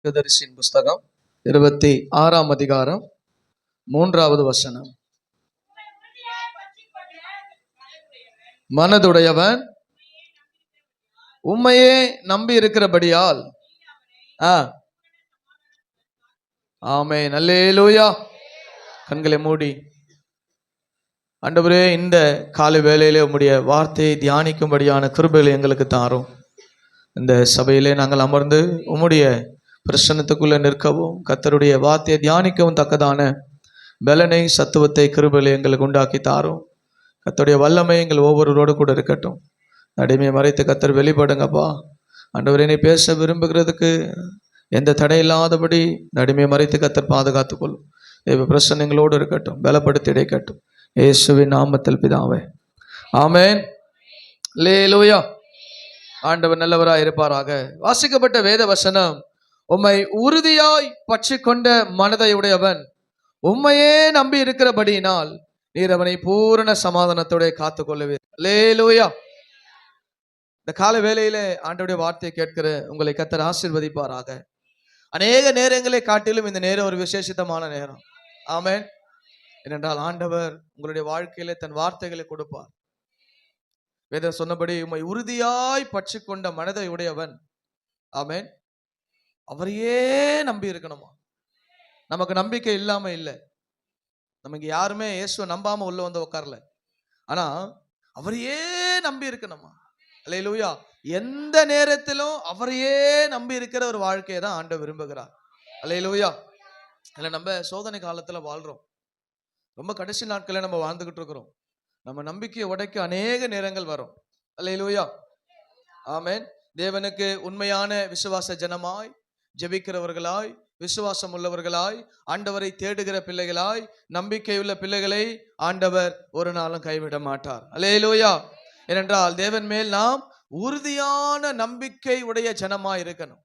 தீர்க்கதரிசியின் புஸ்தகம் 26ஆம் அதிகாரம் 3வது வசனம். மனதுடையவன் உம்மையே நம்பி இருக்கிறபடியால் ஆமென். அல்லேலூயா. கண்களை மூடி ஆண்டவரே, இந்த காலை வேளையிலே உம்முடைய வார்த்தையை தியானிக்கும்படியான கிருபைகளை எங்களுக்கு தாரும். இந்த சபையிலே நாங்கள் அமர்ந்து உம்முடைய பிரசன்னத்துக்குள்ளே நிற்கவும் கர்த்தருடைய வார்த்தையை தியானிக்கவும் தக்கதான பலனை சத்துவத்தை கிருபைகளை எங்களுக்கு உண்டாக்கி தாரும். கர்த்தருடைய வல்லமை எங்கள் ஒவ்வொருவரோடு கூட இருக்கட்டும். அடிமையை மறைத்து கர்த்தர் வெளிப்படுங்கப்பா. ஆண்டவரே, நீ பேச விரும்புகிறதுக்கு எந்த தடை இல்லாதபடி அடிமையை மறைத்து கர்த்தர் பாதுகாத்துக்கொள்ளும். தெய்வ பிரசன்னங்களோடு இருக்கட்டும், பலப்படுத்தி இடைக்கட்டும். இயேசுவின் நாமத்தில் பிதாவே, ஆமென். அல்லேலூயா. ஆண்டவர் நல்லவராய் இருப்பாராக. வாசிக்கப்பட்ட வேத வசனம், உம்மை உறுதியாய் பற்றி கொண்ட மனதை உடையவன் உம்மையே நம்பி இருக்கிறபடியினால் நீர் அவனை பூரண சமாதானத்தோட காத்துக்கொள்ளுவீர். அல்லேலூயா. இந்த கால வேளையிலே ஆண்டவருடைய வார்த்தையை கேட்கிற உங்களை கர்த்தர் ஆசீர்வதிப்பாராக. அநேக நேரங்களை காட்டிலும் இந்த நேரம் ஒரு விசேஷித்தமான நேரம். ஆமென். ஏனென்றால் ஆண்டவர் உங்களுடைய வாழ்க்கையிலே தன் வார்த்தைகளை கொடுப்பார். வேதம் சொன்னபடி உம்மை உறுதியாய் பற்றி கொண்ட மனதை உடையவன், ஆமென், அவரையே நம்பி இருக்கணுமா. நமக்கு நம்பிக்கை இல்லாம இல்லை. நமக்கு யாருமே இயேசுவை நம்பாம உள்ள வந்து உட்காரல. ஆனா அவரையே நம்பி இருக்கணுமா. அல்லேலூயா. எந்த நேரத்திலும் அவரையே நம்பி இருக்கிற ஒரு வாழ்க்கையை தான் ஆண்டவர் விரும்புகிறார். அல்லேலூயா. இல்லை, நம்ம சோதனை காலத்துல வாழ்றோம். ரொம்ப கடைசி நாட்களே நம்ம வாழ்ந்துகிட்டு இருக்கிறோம். நம்ம நம்பிக்கையை உடைக்க அநேக நேரங்கள் வரும். அல்லேலூயா. ஆமென். தேவனுக்கு உண்மையான விசுவாச ஜனமாய் ஜெபிக்கிறவர்களாய், விசுவாசம் உள்ளவர்களாய், ஆண்டவரை தேடுகிற பிள்ளைகளாய், நம்பிக்கையுள்ள பிள்ளைகளை ஆண்டவர் ஒரு நாளும் கைவிட மாட்டார். அல்லேலூயா. ஏனென்றால் தேவன் மேல் நாம் உறுதியான நம்பிக்கை உடைய ஜனமாய் இருக்கணும்.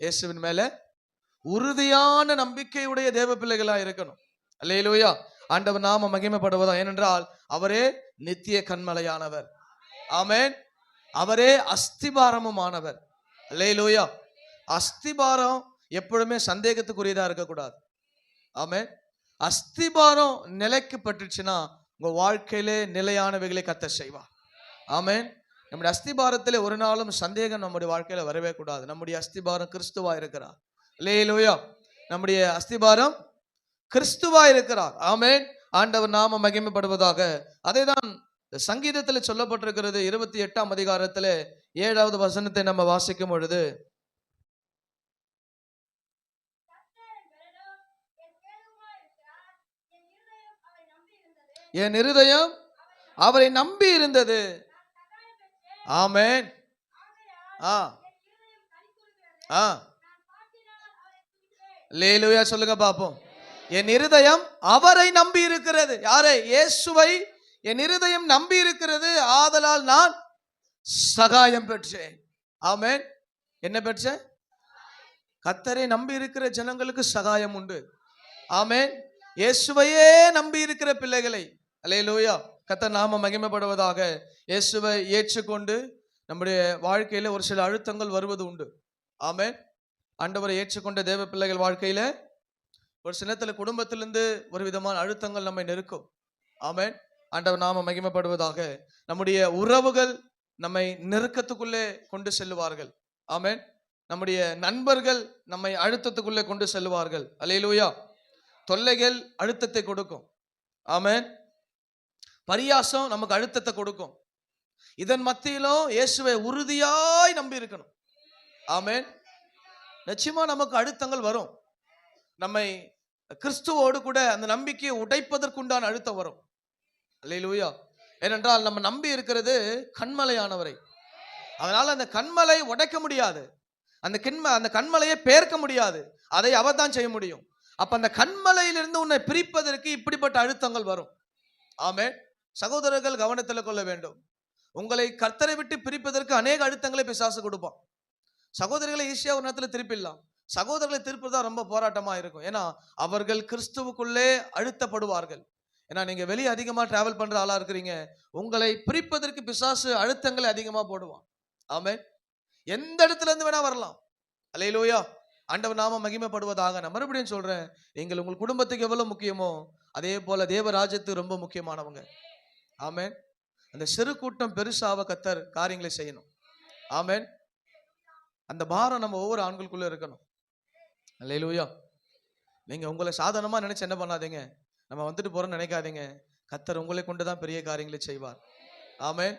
இயேசுவின் மேல உறுதியான நம்பிக்கை உடைய தேவ பிள்ளைகளாய் இருக்கணும். அல்லேலூயா. ஆண்டவர் நாம மகிமைப்படுவதா. ஏனென்றால் அவரே நித்திய கன்மலையானவர். ஆமென். அவரே அஸ்திபாரமுமானவர். அல்லேலூயா. அஸ்திபாரம் எப்பொழுதுமே சந்தேகத்துக்குரியதா இருக்கக்கூடாது. ஆமென். அஸ்திபாரம் நிலைக்கு பட்டுச்சுன்னா உங்க வாழ்க்கையிலே நிலையானவைகளை கர்த்தர் செய்வார். ஆமென். நம்முடைய அஸ்திபாரத்திலே ஒரு நாளும் சந்தேகம் நம்முடைய வாழ்க்கையில வரவே கூடாது. நம்முடைய அஸ்திபாரம் கிறிஸ்துவா இருக்கிறார். அல்லேலூயா. நம்முடைய அஸ்திபாரம் கிறிஸ்துவா இருக்கிறார். ஆமென். ஆண்டவர் நாம மகிமைப்படுவதாக. அதேதான் சங்கீதத்தில் சொல்லப்பட்டிருக்கிறது. 28ஆம் அதிகாரத்தில் 7வது வசனத்தை நம்ம வாசிக்கும் பொழுது, என் இருதயம் அவரை நம்பி இருந்தது. ஆமென். அல்லேலூயா. சொல்லுங்க பாப்போம். என் இருதயம் அவரை நம்பி இருக்கிறது. யாரை? இயேசுவை என் இருதயம் நம்பி இருக்கிறது. ஆதலால் நான் சகாயம் பெற்றேன். ஆமென். என்ன பெற்றேன்? கர்த்தரை நம்பி இருக்கிற ஜனங்களுக்கு சகாயம் உண்டு. ஆமென். இயேசுவையே நம்பி இருக்கிற பிள்ளைகளை, அல்லேலூயா, கர்த்தர் நாம மகிமைப்படுவதாக. இயேசுவை ஏற்றுக்கொண்டு நம்முடைய வாழ்க்கையில ஒரு சில அழுத்தங்கள் வருவது உண்டு. ஆமென். ஆண்டவரை ஏற்றுக்கொண்ட தேவ பிள்ளைகள் வாழ்க்கையில ஒரு சிலத்துல குடும்பத்திலிருந்து ஒரு விதமான அழுத்தங்கள் நம்மை நெருக்கும். ஆமென். ஆண்டவர் நாம மகிமைப்படுவதாக. நம்முடைய உறவுகள் நம்மை நெருக்கத்துக்குள்ளே கொண்டு செல்லுவார்கள். ஆமென். நம்முடைய நண்பர்கள் நம்மை அழுத்தத்துக்குள்ளே கொண்டு செல்லுவார்கள். அல்லேலூயா. தொல்லைகள் அழுத்தத்தை கொடுக்கும். ஆமென். பரியாசம் நமக்கு அழுத்தத்தை கொடுக்கும். இதன் மத்தியிலும் இயேசுவை உறுதியாய் நம்பி இருக்கணும். ஆமென். நிச்சயமா நமக்கு அழுத்தங்கள் வரும். நம்மை கிறிஸ்துவோடு கூட அந்த நம்பிக்கையை உடைப்பதற்குண்டான அழுத்தம் வரும். அல்லேலூயா. ஏனென்றால் நம்ம நம்பி இருக்கிறது கண்மலையானவரை. அதனால அந்த கண்மலை உடைக்க முடியாது. அந்த கண்மலையை பேர்க்க முடியாது. அதை அவர் தான் செய்ய முடியும். அப்ப அந்த கண்மலையிலிருந்து உன்னை பிரிப்பதற்கு இப்படிப்பட்ட அழுத்தங்கள் வரும். ஆமென். சகோதரர்கள் கவனத்தில் கொள்ள வேண்டும். உங்களை கர்த்தரை விட்டு பிரிப்பதற்கு அநேக அழுத்தங்களை பிசாசு கொடுப்பான். சகோதரிகளை ஈஸியா ஒரு நேரத்தில் திருப்பிடலாம். சகோதரர்களை திருப்பதான் ரொம்ப போராட்டமா இருக்கும். ஏன்னா அவர்கள் கிறிஸ்துவுக்குள்ளே அழுத்தப்படுவார்கள். ஏன்னா நீங்க வெளியே அதிகமா டிராவல் பண்ற ஆளா இருக்கிறீங்க. உங்களை பிரிப்பதற்கு பிசாசு அழுத்தங்களை அதிகமா போடுவான். ஆமென். எந்த இடத்துல இருந்து வேணா வரலாம். அல்லேலூயா. ஆண்டவர் நாம மகிமைப்படுவதாக. நான் மறுபடியும் சொல்றேன், நீங்கள் உங்கள் குடும்பத்துக்கு எவ்வளவு முக்கியமோ அதே போல தேவராஜ்யத்துக்கு ரொம்ப முக்கியமானவங்க. ஆமென். அந்த சிறு கூட்டம் பெருசாக கர்த்தர் காரியங்களை செய்யணும். ஆமென். அந்த பாரம் நம்ம ஒவ்வொரு ஆண்களுக்குள்ள இருக்கணும். அல்லேலூயா. நீங்க உங்களை சாதாரணமா நினைச்சு என்ன பண்ணாதீங்க, நம்ம வந்துட்டு போறோம்னு நினைக்காதீங்க. கர்த்தர் உங்களை கொண்டுதான் பெரிய காரியங்களை செய்வார். ஆமென்.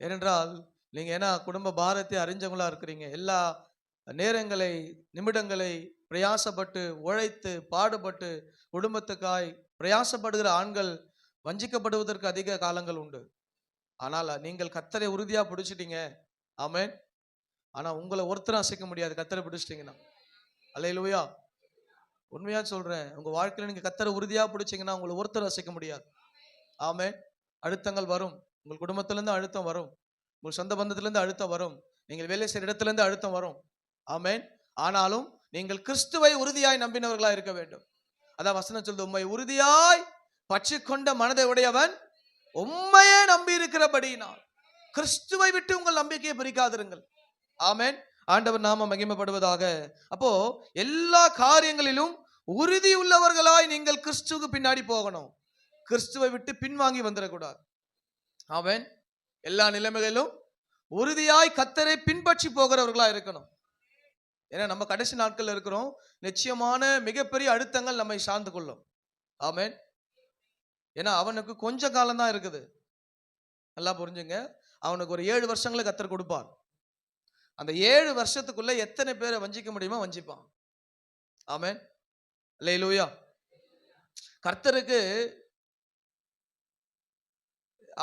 ஏனென்றால் நீங்க ஏன்னா குடும்ப பாரத்தை அறிஞ்சவங்களா இருக்கிறீங்க. எல்லா நேரங்களை நிமிடங்களை பிரயாசப்பட்டு உழைத்து பாடுபட்டு குடும்பத்துக்காய் பிரயாசப்படுகிற ஆண்கள் வஞ்சிக்கப்படுவதற்கு அதிக காலங்கள் உண்டு. ஆனால் நீங்கள் கர்த்தரை உறுதியா பிடிச்சிட்டீங்க. ஆமென். ஆனா உங்களை ஒருத்தரும் அசைக்க முடியாது கர்த்தரை பிடிச்சிட்டீங்கன்னா. அல்லேலூயா. உண்மையா சொல்றேன், உங்க வாழ்க்கையில நீங்க கர்த்தரை உறுதியா பிடிச்சீங்கன்னா உங்களை ஒருத்தரும் அசைக்க முடியாது. ஆமென். அழுத்தங்கள் வரும், உங்கள் குடும்பத்திலிருந்து அழுத்தம் வரும், உங்கள் சொந்த பந்தத்திலிருந்து அழுத்தம் வரும், நீங்கள் வேலை செய்கிற இடத்துல இருந்து அழுத்தம் வரும். ஆமென். ஆனாலும் நீங்கள் கிறிஸ்துவை உறுதியாய் நம்பினவர்களா இருக்க வேண்டும். அதான் வசனம் சொல்லுது, உம்மை உறுதியாய் பற்றி கொண்ட மனதை உடையவன் உம்மையே நம்பி இருக்கிறபடியினால் கிறிஸ்துவை விட்டு உங்கள் நம்பிக்கையை பிரிக்காதிருங்கள். ஆமென். ஆண்டவர் நாம மகிமைப்படுவதாக. அப்போ எல்லா காரியங்களிலும் உறுதி உள்ளவர்களாய் நீங்கள் கிறிஸ்துவுக்கு பின்னாடி போகணும். கிறிஸ்துவை விட்டு பின்வாங்கி வந்துடக்கூடாது. ஆமென். எல்லா நிலைமைகளிலும் உறுதியாய் கர்த்தரை பின்பற்றி போகிறவர்களா இருக்கணும். ஏன்னா நம்ம கடைசி நாட்கள் இருக்கிறோம். நிச்சயமான மிகப்பெரிய அழுத்தங்கள் நம்மை சார்ந்து கொள்ளும். ஆமென். ஏன்னா அவனுக்கு கொஞ்ச காலம் தான் இருக்குது. நல்லா புரிஞ்சுங்க, அவனுக்கு ஒரு 7 வருஷங்களை கர்த்தர் கொடுப்பார். அந்த 7 வருஷத்துக்குள்ள எத்தனை பேரை வஞ்சிக்க முடியுமோ வஞ்சிப்பான். ஆமென். அல்லேலூயா. கர்த்தருக்கு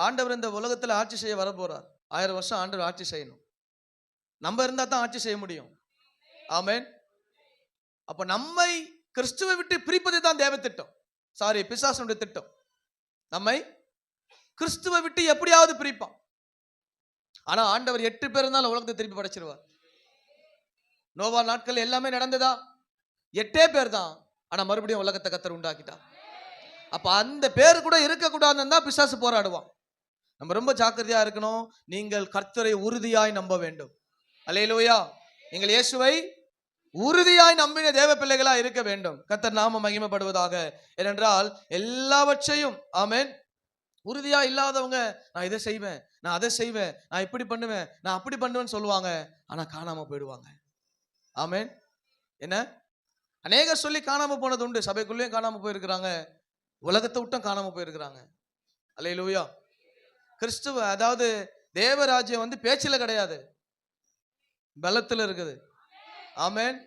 ஆண்டவர் இந்த உலகத்துல ஆட்சி செய்ய வர போறார். 1000 வருஷம் ஆண்டவர் ஆட்சி செய்யணும். நம்ம இருந்தா தான் ஆட்சி செய்ய முடியும். ஆமென். அப்ப நம்மை கிறிஸ்துவை விட்டு பிரிப்பது தான் தேவ திட்டம். பிசாசுடைய திட்டம். நம்மை கிறிஸ்துவை விட்டு எப்படியாவது பிரிப்பான். ஆனா ஆண்டவர் 8 பேர் இருந்தாலும் உலகத்தை திருப்பி படைச்சிருவார். நோவா நாட்கள் எல்லாமே நடந்ததா? 8 பேர் தான். ஆனா மறுபடியும் உலகத்தை கர்த்தர் உண்டாக்கிட்டார். அப்ப அந்த பேர் கூட இருக்கக்கூடாதுன்னு தான் பிசாசு போராடுவான். நம்ம ரொம்ப ஜாக்கிரதையா இருக்கணும். நீங்கள் கர்த்தரை உறுதியாய் நம்ப வேண்டும். அல்லேலூயா. நீங்கள் இயேசுவை உறுதியாய் நம்பின தேவ பிள்ளைகளா இருக்க வேண்டும். கர்த்தர் நாம மகிமைப்படுவதாக. ஏனென்றால் எல்லாவற்றையும் ஆமென் உறுதியா இல்லாதவங்க, நான் இதை செய்வேன், நான் அதை செய்வேன், நான் இப்படி பண்ணுவேன், நான் அப்படி பண்ணுவேன்னு சொல்லுவாங்க. ஆனா காணாம போயிடுவாங்க. ஆமென். என்ன அநேக சொல்லி காணாம போனது உண்டு. சபைக்குள்ளேயும் காணாம போயிருக்கிறாங்க, உலகத்தை விட்டும் காணாம போயிருக்கிறாங்க. அல்லேலூயா. கிறிஸ்துவ அதாவது தேவராஜ்யம் பேச்சில கிடையாது, பலத்துல இருக்குது. ஆமென்.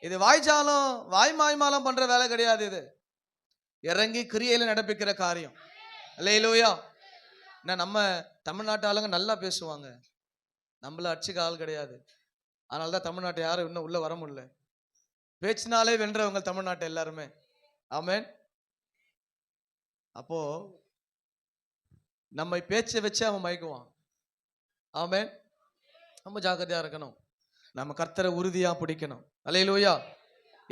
இது வாய்ஜாலம் வாய்மாய்மாலம் பண்ற வேலை கிடையாது. இது இறங்கி கிரியையில நடப்பிக்கிற காரியம். அல்லேலூயா. நம்ம தமிழ்நாட்டு ஆளுங்க நல்லா பேசுவாங்க, நம்மள அடிச்சுக்க ஆள் கிடையாது. அதனாலதான் தமிழ்நாட்டை யாரும் இன்னும் உள்ள வர முடியல. பேச்சினாலே வென்றவங்க தமிழ்நாட்டை எல்லாருமே. ஆமென். அப்போ நம்மை பேச்சை வச்சு அவன் மயக்குவான். ஆமென். ரொம்ப ஜாக்கிரதையா இருக்கணும். நம்ம கர்த்தரை உறுதியா பிடிக்கணும். அல்லேலூயா.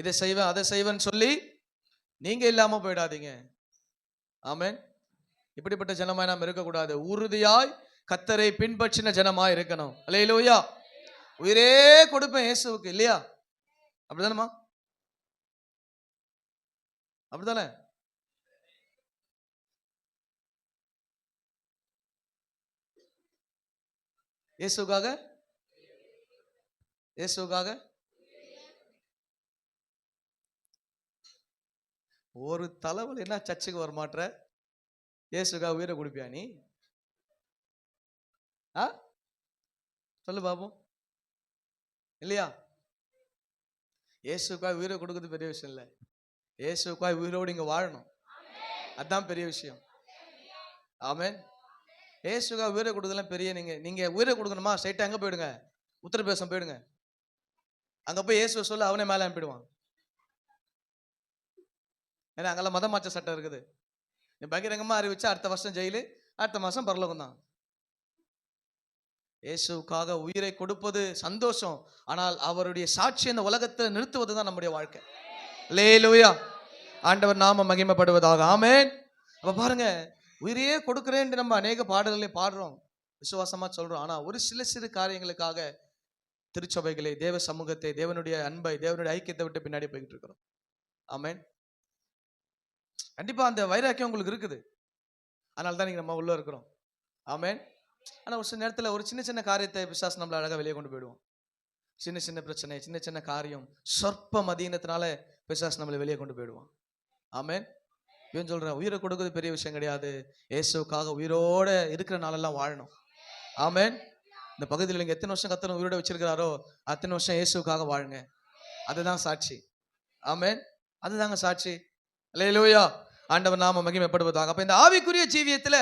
இதை செய்வேன் அதை செய்வேன்னு சொல்லி நீங்க இல்லாம போயிடாதீங்க. ஆமென். இப்படிப்பட்ட ஜனமாய் நாம் இருக்கக்கூடாது. உறுதியாய் கர்த்தரை பின்பற்றின ஜனமாய் இருக்கணும். அல்லேலூயா. உயிரே கொடுப்பேன் இயேசுவுக்கு, இல்லையா? அப்படிதானமா? அப்படிதானே? இயேசுக்காக இயேசுக்காக ஒரு தலைவலி என்ன சர்ச்சுக்கு வர மாட்டற, இயேசுக்காக உயிரை கொடுப்பியா நீ? சொல்லு பாப்போம். இல்லையா? இயேசுக்காக உயிரை கொடுக்கிறது பெரிய விஷயம் இல்லை. இயேசுக்காக உயிரோடு இங்க வாழணும், அதுதான் பெரிய விஷயம். ஆமென். இயேசுக்காக உயிரை கொடுக்கலாம் பெரிய. நீங்க உயிரை கொடுக்கணுமா, ஸ்ட்ரைட்டா எங்க போயிடுங்க, உத்தரப்பிரதேசம் போயிடுங்க. அங்க போய் இயேசுவை சொல்ல அவனே மேல அனுப்பிடுவான். ஏன்னா அங்கெல்லாம் மதம் மாற்ற சட்டம் இருக்குது. நீ பகிரங்கமா அறிவிச்சா அடுத்த வருஷம் ஜெயிலு, அடுத்த மாசம் பரலோகம் தான். இயேசுக்காக உயிரை கொடுப்பது சந்தோஷம். ஆனால் அவருடைய சாட்சி இந்த உலகத்தை நிறுத்துவது தான் நம்முடைய வாழ்க்கை. அல்லேலூயா. ஆண்டவர் நாம மகிமைப்படுவதாக. ஆமென். அப்ப பாருங்க, உயிரையே கொடுக்கிறேன் நம்ம அநேக பாடல்களை பாடுறோம், விசுவாசமா சொல்றோம். ஆனா ஒரு சில காரியங்களுக்காக திருச்சபைகளை, தேவ சமூகத்தை, தேவனுடைய அன்பை, தேவனுடைய ஐக்கியத்தை விட்டு பின்னாடி போய்கிட்டு இருக்கிறோம். ஆமென். கண்டிப்பா அந்த வைராக்கியம் உங்களுக்கு இருக்குது, அதனால தான் நீங்க நம்ம உள்ள இருக்கிறோம். ஆமென். ஆனா ஒரு சில நேரத்தில் ஒரு சின்ன சின்ன காரியத்தை பிசாசு நம்மள அழகா வெளியே கொண்டு போயிடுவோம். சின்ன சின்ன பிரச்சனை, சின்ன சின்ன காரியம், சொற்ப மதீனத்தினால பிசாசு நம்மளை வெளியே கொண்டு போயிடுவான். ஆமென். இவன் சொல்றேன், உயிரை கொடுக்குறது பெரிய விஷயம் கிடையாது, இயேசுக்காக உயிரோட இருக்கிற நாளெல்லாம் வாழணும். ஆமென். இந்த பகுதியில் நீங்க எத்தனை வருஷம் கர்த்தர் உயிரோட வச்சிருக்கிறாரோ அத்தனை வருஷம் இயேசுக்காக வாழுங்க. அதுதான் சாட்சி. ஆமென். அதுதாங்க சாட்சி. அல்லேலூயா. ஆண்டவர் நாம மகிமைப்படுவதாக. அப்ப இந்த ஆவிக்குரிய ஜீவியத்துல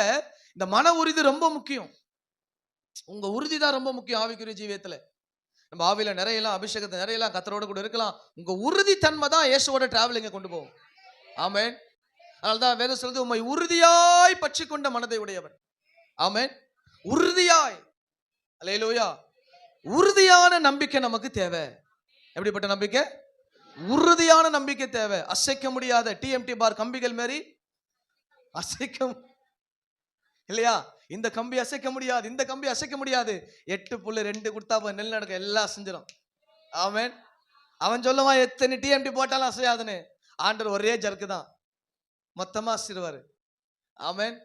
இந்த மன உறுதி ரொம்ப முக்கியம். உங்க உறுதி தான் ரொம்ப முக்கியம் ஆவிக்குரிய ஜீவியத்துல. நம்ம ஆவியில நிறையலாம், அபிஷேகத்தை நிறையலாம், கர்த்தரோட கூட இருக்கலாம். உங்க உறுதி தன்மை தான் இயேசுவோட டிராவலிங்க கொண்டு போகும். ஆமென். அதனால்தான் வேதம் சொல்றது, உம்மை உறுதியாய் பற்றி கொண்ட மனதை உடையவன். ஆமென். உறுதியாய். அல்லேலூயா. உறுதியான நம்பிக்கை நமக்கு தேவை. எப்படிப்பட்ட நம்பிக்கை? உறுதியான நம்பிக்கை தேவை. அசைக்க முடியாத டிஎம்டி பார் கம்பிகள் மாரி அசைக்க இல்லையா? இந்த கம்பி அசைக்க முடியாது, இந்த கம்பி அசைக்க முடியாது. 8.2 கொடுத்தா நெல் நடக்க எல்லாம் செஞ்சிடும். ஆமென். அவன் சொல்லுவான் எத்தனை டிஎம்டி போட்டாலும் அசையாதுன்னு. ஆண்டவர் ஒரே ஜர்க்கு தான், மொத்தமா அசைடுவாரு. ஆமென்.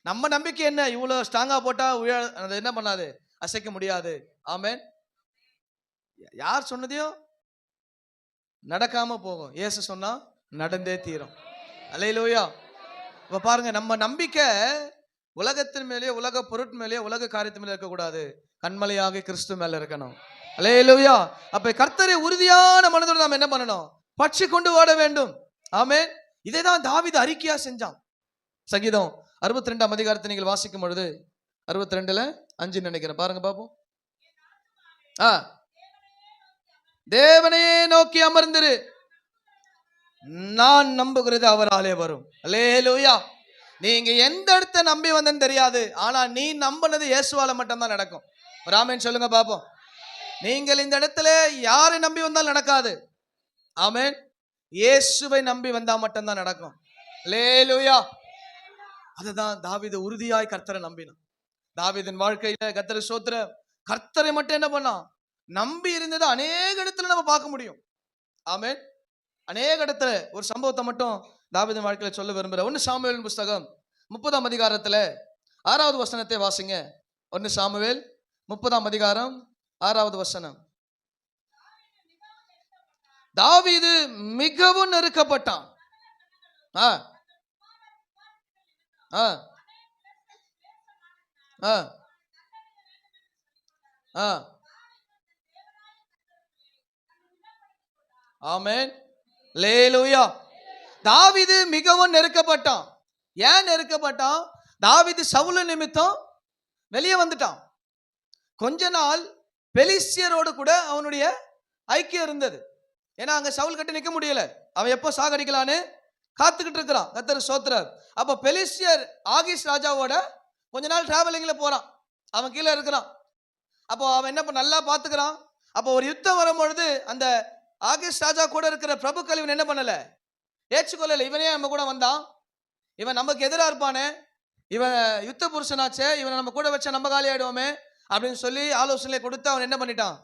நம்ம நம்பிக்கை என்ன? இவ்வளவு ஸ்ட்ராங்கா போட்டா அது என்ன பண்ணாது, அசைக்க முடியாது. ஆமென். யார் சொன்னதையும் நடக்காம போகும், இயேசு சொன்னா நடந்தே தீரும். அல்லேலூயா. இப்ப பாருங்க, நம்ம நம்பிக்கை உலகத்தின் மேலேயே, உலக பொருட் மேலேயே, உலக காரியத்து மேலே இருக்கக்கூடாது, கண்மலையாக கிறிஸ்து மேல இருக்கணும். அல்லேலூயா. அப்ப கர்த்தரை உறுதியான மனதோடு நாம் என்ன பண்ணணும்? பற்றி கொண்டு ஓட வேண்டும். ஆமென். இதைதான் தாவீது அறிக்கையா செஞ்சான். சங்கீதம் 62ஆம் அதிகாரத்தை நீங்கள் வாசிக்கும் பொழுது 62:5 நினைக்கிறேன், பாருங்க பாப்போம். தேவனையே நோக்கி அமர்ந்திரு, நான் நம்புகிறது அவராலே வரும். அல்லேலூயா. நீங்க எந்த இடத்தை நம்பி வந்தேன்னு தெரியாது, ஆனா நீ நம்பினது இயேசுவால மட்டும்தான் நடக்கும். ஒரு ஆமென் சொல்லுங்க பாப்போம். நீங்கள் இந்த இடத்துல யாரை நம்பி வந்தாலும் நடக்காது. ஆமென். இயேசுவை நம்பி வந்தா மட்டும்தான் நடக்கும். அல்லேலூயா. அதுதான் தாவீது உறுதியாய் கர்த்தரை நம்பினான். தாவீதின் வாழ்க்கையில கர்த்தரை ஸ்தோத்திர, கர்த்தரை மட்டும் என்ன பண்ணான்? நம்பி இருந்தது அநேக இடத்துல நம்ம பார்க்க முடியும். ஆமென். அநேக இடத்துல ஒரு சம்பவத்தை மட்டும் தாவீதின் வாழ்க்கையில சொல்ல விரும்புகிறேன். 1 சாமுவேல் புஸ்தகம் 30ஆம் அதிகாரத்துல 6வது வசனத்தை வாசிங்க. 1 சாமுவேல் 30ஆம் அதிகாரம் 6வது வசனம். தாவீது மிகவும் நெருக்கப்பட்டான். ஆமென். அல்லேலூயா. தாவீது மிகவும் நெருக்கப்பட்டான். ஏன் நெருக்கப்பட்டான்? தாவீது சவுல் நிமித்தம் வெளியே வந்துட்டான். கொஞ்ச நாள் பெலிஸ்தியரோடு கூட அவனுடைய ஐக்கியம் இருந்தது. ஏன்னா அங்க சவுல் கிட்ட நிக்க முடியல, அவன் எப்போ சாகடிக்கலான்னு காத்துக்கிட்டு இருக்கிறான். கர்த்தர் ஸ்தோத்திரம். அப்ப பெலிஸ்தியர் ஆகீஸ் ராஜாவோட கொஞ்ச நாள் டிராவலிங்ல போறான், அவன் கீழே இருக்கிறான். அப்போ அவன் என்ன நல்லா பாத்துக்கிறான். அப்போ ஒரு யுத்தம் வரும் பொழுது அந்த ஆகீஸ் ராஜா கூட இருக்கிற பிரபுக்கள் இவன் என்ன பண்ணல, ஏற்றுக்கொள்ளல. இவனே நம்ம கூட வந்தான், இவன் நமக்கு எதிராக இருப்பானே, இவன் யுத்த புருஷனாச்சே, இவனை நம்ம கூட வச்சா நம்ம காலி ஆயிடுவோமே அப்படின்னு சொல்லி ஆலோசனை கொடுத்து அவன் என்ன பண்ணிட்டான்,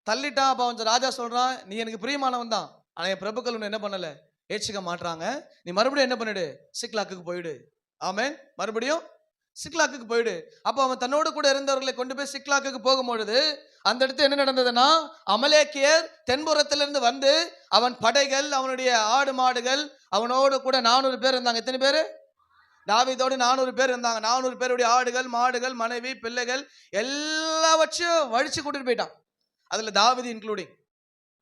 தள்ளிட்டான். அப்போ அவன் ராஜா சொல்றான், நீ எனக்கு பிரியமானவன் தான், ஆனா என் பிரபுக்கள் ஒன்று என்ன பண்ணல, ஏற்றுக்க மாட்டாங்க, நீ மறுபடியும் என்ன பண்ணிடு, சிக்லாக்குக்கு போயிடு. ஆமென். மறுபடியும் சிக்லாக்குக்கு போயிடு. அப்போ அவன் தன்னோடு கூட இருந்தவர்களை கொண்டு போய் சிக்லாக்குக்கு போகும்பொழுது அந்த இடத்துல என்ன நடந்ததுன்னா, அமலேக்கியர் தென்புறத்திலிருந்து வந்து அவன் படைகள், அவனுடைய ஆடு மாடுகள், அவனோடு கூட 400 பேர் இருந்தாங்க. எத்தனை பேர்? தாவீதோடு 400 பேர் இருந்தாங்க. 400 பேருடைய ஆடுகள் மாடுகள் மனைவி பிள்ளைகள் எல்லாவற்றையும் வழிச்சு கூட்டிட்டு போயிட்டான். அதுல தாவீது இன்க்ளூடிங்.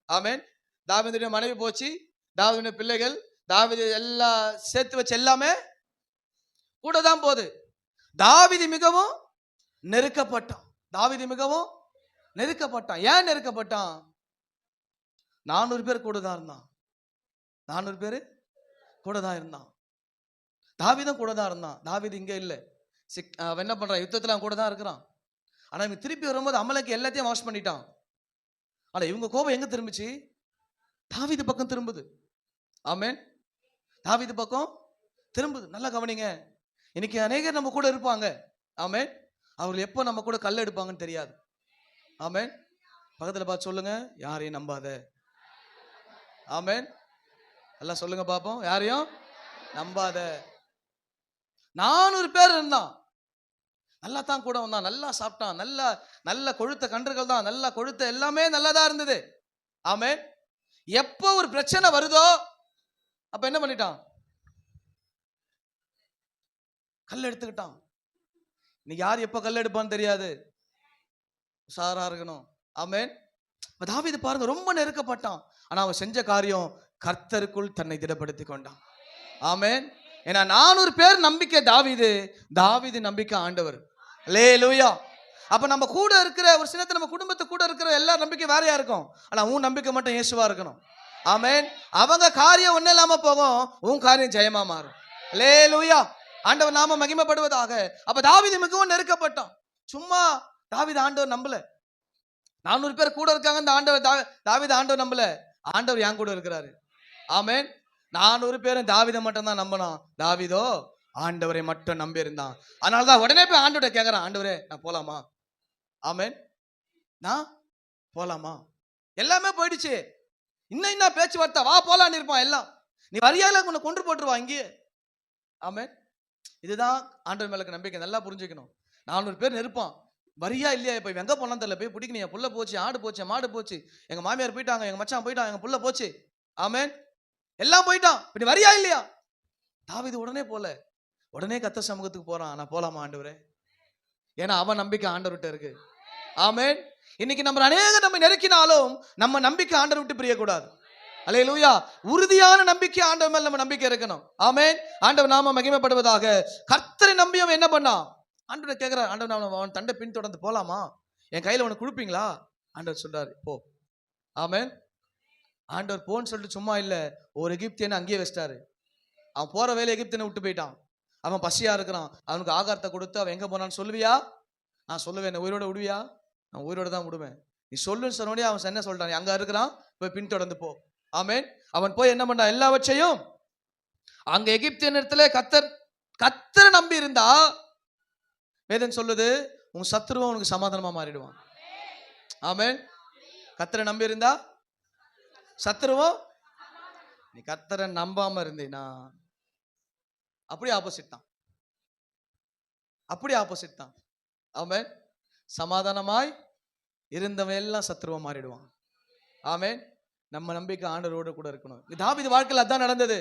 ஆமென். தாவீதுடைய மனைவி போச்சு, தாவீதுடைய பிள்ளைகள், தாவீது எல்லாம் சேர்த்து வச்சு எல்லாமே கூட தான் போகுது. தாவீது மிகவும் நெருக்கப்பட்டான். தாவீது மிகவும் நெருக்கப்பட்டான். ஏன் நெருக்கப்பட்டான்? 400 பேர் கூட தான் இருந்தான். 400 பேர் கூட தான் இருந்தான். தாவீதும் கூட தான் இருந்தான். தாவீது இங்க இல்ல, அவன் என்ன பண்றான், யுத்தத்துல கூட தான் இருக்கிறான். ஆனா இவங்க திருப்பி வரும்போது அமலேக்கு எல்லாத்தையும் வாஷ் பண்ணிட்டான். ஆனா இவங்க கோபம் எங்க திரும்பிச்சு? தாவீது பக்கம் திரும்புது. ஆமென். தாவீது பக்கம் திரும்புது. நல்லா கவனிங்க. இன்னைக்கு அநேகர் நம்ம கூட இருப்பாங்க. ஆமென். அவர்கள் எப்போ நம்ம கூட கல் எடுப்பாங்கன்னு தெரியாது. ஆமென். பக்கத்துல பார்த்து சொல்லுங்க, யாரையும் நம்பாத. ஆமென். எல்லாம் சொல்லுங்க பாப்போம், யாரையும் நம்பாத. 400 பேர் இருந்தான், நல்லா தான் கூட வந்தான், நல்லா சாப்பிட்டான், நல்லா நல்ல கொழுத்த கன்றுகள் தான், நல்லா கொழுத்த எல்லாமே நல்லதா இருந்தது. ஆமென். எப்போ ஒரு பிரச்சனை வருதோ அப்ப என்ன பண்ணிட்டான்? கல் எடுத்துக்கிட்டான். இன்னைக்கு யார் எப்ப கல் எடுப்பான்னு தெரியாது, உஷாரா இருக்கணும். ஆமென். தாவீது பாருங்க, ரொம்ப நெருக்கப்பட்டான். ஆனா அவன் செஞ்ச காரியம், கர்த்தருக்குள் தன்னை திடப்படுத்திக் கொண்டான். ஆமென். ஏன்னா 400 பேர் நம்பிக்கை தாவீது, தாவீது நம்பிக்கை ஆண்டவர். அல்லேலூயா. அப்ப நம்ம கூட இருக்கிற ஒரு சிலத்துல, நம்ம குடும்பத்து கூட இருக்கிற எல்லா நம்பிக்கை வேறையா இருக்கும். ஆனா உன் நம்பிக்கை மட்டும் இயேசுவா இருக்கணும். ஆமென். அவங்க காரியம் ஒண்ணு இல்லாம போகும், உன் காரியம் ஜெயமா மாறும். அல்லேலூயா. ஆண்டவர் நாம மகிமைப்படுவதாக. அப்ப தாவீது மிகவும் நெருக்கப்பட்டான். சும்மா தாவீது ஆண்டவர் நம்பல. 400 பேர் கூட இருக்காங்க, இந்த ஆண்டவர் தாவீது ஆண்டவர் நம்பல. ஆண்டவர் என் கூட இருக்கிறாரு. ஆமென். 400 பேரும் தாவீதை மட்டும் தான் நம்பினான். தாவீதோ ஆண்டவரை மட்டும் நம்பி இருந்தான். அதனாலதான் உடனே போய் ஆண்டவரை கேட்கிறான், ஆண்டவரே நான் போலாமா? ஆமென். நான் போலாமா? எல்லாமே போயிடுச்சு, இன்னும் பேச்சுவார்த்தை, வா போலான்னு இருப்பான் எல்லாம். நீ வரியால உன்னை கொண்டு போட்டுருவா இங்கே. ஆமென். இதுதான் ஆண்டவர் மேல நம்பிக்கை. நல்லா புரிஞ்சுக்கணும். 400 பேர் நெருப்பான், வரியா இல்லையா? இப்ப எங்க போனான்னு தெரியல, போய் பிடிக்கணும். என் புள்ள போச்சு, ஆடு போச்சு, மாடு போச்சு, எங்க மாமியார் போயிட்டாங்க, எங்க மச்சான் போயிட்டான், எங்க புள்ள போச்சு. ஆமென். எல்லாம் போயிட்டான், இப்படி வரியா இல்லையா? தாவீது உடனே போல, உடனே கர்த்தர் சமூகத்துக்கு போறான். நான் போலாமா ஆண்டவரே? ஏன்னா அவன் நம்பிக்கை ஆண்டவர்கிட்ட இருக்கு. ஆமென். இன்னைக்கு நம்ம அநேக நம்ம நெருக்கினாலும் நம்ம நம்பிக்கை ஆண்டவர் விட்டு பிரியக்கூடாது. அல்லேலூயா. உறுதியான நம்பிக்கை ஆண்டவர் மேல நம்ம நம்பிக்கை இருக்கணும். ஆமென். ஆண்டவர் நாம மகிமைப்படுவதாக. கர்த்தரை நம்பி அவன் என்ன பண்ணான்? ஆண்டவர் கேட்கிறார், ஆண்டவர் அவன் தண்டை பின் தொடர்ந்து போலாமா? என் கையில உனக்கு கொடுப்பீங்களா? ஆண்டவர் சொல்றாரு, போ. ஆமென். ஆண்டவர் போன்னு சொல்லிட்டு சும்மா இல்ல, ஒரு எகிப்தியனை அங்கேயே வச்சிட்டாரு. அவன் போற வேலை எகிப்தியனை விட்டு போயிட்டான். அவன் பசியா இருக்கிறான், அவனுக்கு ஆகாரத்தை கொடுத்து அவன் எங்க போனான்னு சொல்லுவியா? நான் சொல்லுவேன். உயிரோட விடுவியா? நான் உயிரோட தான் விடுவேன். நீ சொல்லுன்னு சொன்னோடனே அவன் என்ன சொல்றான்? அங்க இருக்கிறான், போய் பின்தொடர்ந்து போ. ஆமென். அவன் போய் என்ன பண்ணான்? எல்லாவற்றையும் அங்க எகிப்தியன் இடத்துல கத்தரை நம்பி இருந்தா, வேதம் சொல்லுது, உன் சத்துருவம் உனக்கு சமாதானமா மாறிடுவான். ஆமென். கத்தரை நம்பி இருந்தா சத்துருவம். நீ கத்தரை நம்பாம இருந்தீனா அப்படியே ஆப்போசிட் தான், அப்படியே ஆப்போசிட் தான். ஆமென். சமாதானமாய் இருந்தவன் எல்லாம் சத்துருவா மாறிடுவான். ஆமென். நம்ம நம்பிக்கை ஆண்டவரோடு கூட இருக்கணும். தாவீது வாழ்க்கையில் அதான் நடந்தது.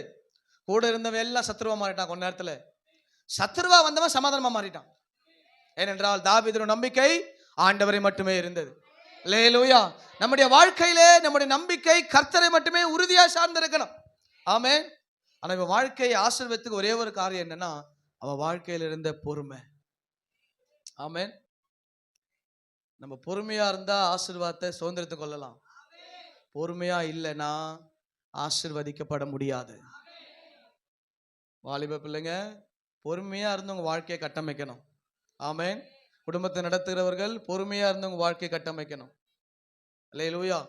கூட இருந்தவன் எல்லாம் சத்துருவா மாறிட்டான். கொஞ்ச நேரத்துல சத்துருவா வந்தவன் சமாதானமா மாறிட்டான். ஏனென்றால் தாவீதுடைய நம்பிக்கை ஆண்டவரை மட்டுமே இருந்தது. அல்லேலூயா. நம்முடைய வாழ்க்கையிலே நம்முடைய நம்பிக்கை கர்த்தரை மட்டுமே உறுதியா சார்ந்து இருக்கணும். ஆமென். ஆனா இவன் வாழ்க்கையை ஆசீர்வதிக்கு ஒரே ஒரு காரியம் என்னன்னா, அவன் வாழ்க்கையில் இருந்த பொறுமை. ஆமென். நம்ம பொறுமையா இருந்தா ஆசீர்வாதத்தை சுதந்திரத்துக் கொள்ளலாம். பொறுமையா இல்லைன்னா ஆசீர்வதிக்கப்பட முடியாது. வாலிப பிள்ளைங்க, பொறுமையா இருந்து உங்க வாழ்க்கையை கட்டமைக்கணும். ஆமென். குடும்பத்தை நடத்துகிறவர்கள் பொறுமையா இருந்து உங்க வாழ்க்கையை கட்டமைக்கணும். அல்லேலூயா.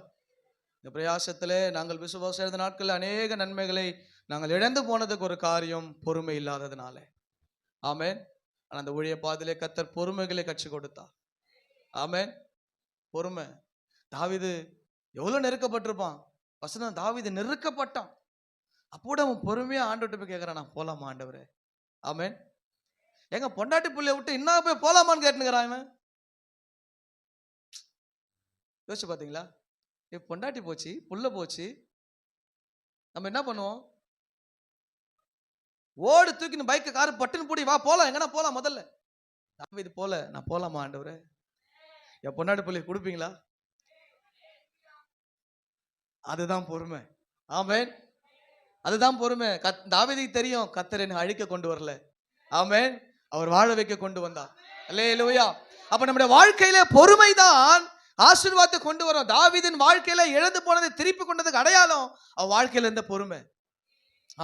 இந்த பிரயாசத்திலே நாங்கள் விசுவாசம் இருந்த நாட்களில் அநேக நன்மைகளை நாங்கள் இழந்து போனதுக்கு ஒரு காரியம் பொறுமை இல்லாததுனால. ஆமென். ஆனால் அந்த ஊழிய பாதையிலே கர்த்தர் பொறுமைகளை கற்றுக் கொடுத்தார். ஆமென். பொறுமை. தாவீது எவ்வளவு நெருக்கப்பட்டிருப்பான். வசனம், தாவீது நெருக்கப்பட்டான். அப்போட அவன் பொறுமையா ஆண்டவர்கிட்ட போய் கேட்கிறான், நான் போலாமா ஆண்டவரே? ஆமென். எங்க பொண்டாட்டி புள்ளைய விட்டு இன்னும் போய் போலாமான்னு கேட்டுக்கிறான் இவன். யோசிச்சு பாத்தீங்களா? பொண்டாட்டி போச்சு, புள்ள போச்சு, நம்ம என்ன பண்ணுவோம்? ஓடு தூக்கின்னு பைக்கை காரு பட்டுன்னு பூடி, வா போலாம், எங்கன்னா போலாம். முதல்ல தாவீது போல, நான் போலாமா ஆண்டவரே? என் பொண்டாட்டி புள்ளைய கொடுப்பீங்களா? அதுதான் பொறுமை. ஆமென். அதுதான் பொறுமை. தாவீதுக்கு தெரியும், கர்த்தர் என்னை அழிக்க கொண்டு வரல. ஆமென். அவர் வாழ வைக்க கொண்டு வந்தார். அல்லேலூயா. அப்ப நம்முடைய வாழ்க்கையில பொறுமைதான் ஆசீர்வாதத்தை கொண்டு வரும். தாவீதின் வாழ்க்கையில இழந்து போனதை திருப்பி கொண்டதுக்கு அடையாளம் அவன் வாழ்க்கையில இருந்த பொறுமை.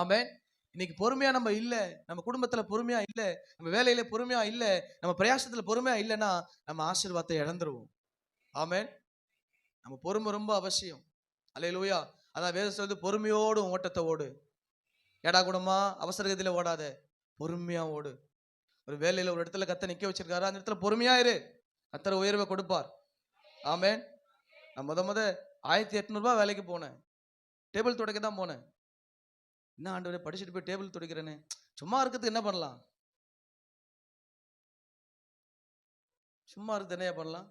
ஆமென். இன்னைக்கு பொறுமையா நம்ம இல்ல, நம்ம குடும்பத்துல பொறுமையா இல்ல, நம்ம வேலையில பொறுமையா இல்ல, நம்ம பிரயாசத்துல பொறுமையா இல்லைன்னா நம்ம ஆசீர்வாதத்தை இழந்துருவோம். ஆமென். நம்ம பொறுமை ரொம்ப அவசியம். அல்லேலூயா. அதான் வேதம் சொல்லுது, பொறுமையோடு ஓட்டத்தை ஓடு. ஏடா கூடமா அவசரகதியில ஓடாத, பொறுமையா ஓடு. ஒரு வேலையில ஒரு இடத்துல கர்த்தர் நிக்க வச்சிருக்காரு, அந்த இடத்துல பொறுமையா இரு, கர்த்தர் உயர்வை கொடுப்பார். ஆமென். நான் முத 1800 வேலைக்கு போனேன். டேபிள் துடைக்க தான் போனேன். என்ன ஆண்டவரே படிச்சுட்டு போய் டேபிள் துடைக்கிறேன்னு, சும்மா இருக்கிறதுக்கு என்ன பண்ணலாம்? சும்மா இருக்கிறது என்ன பண்ணலாம்?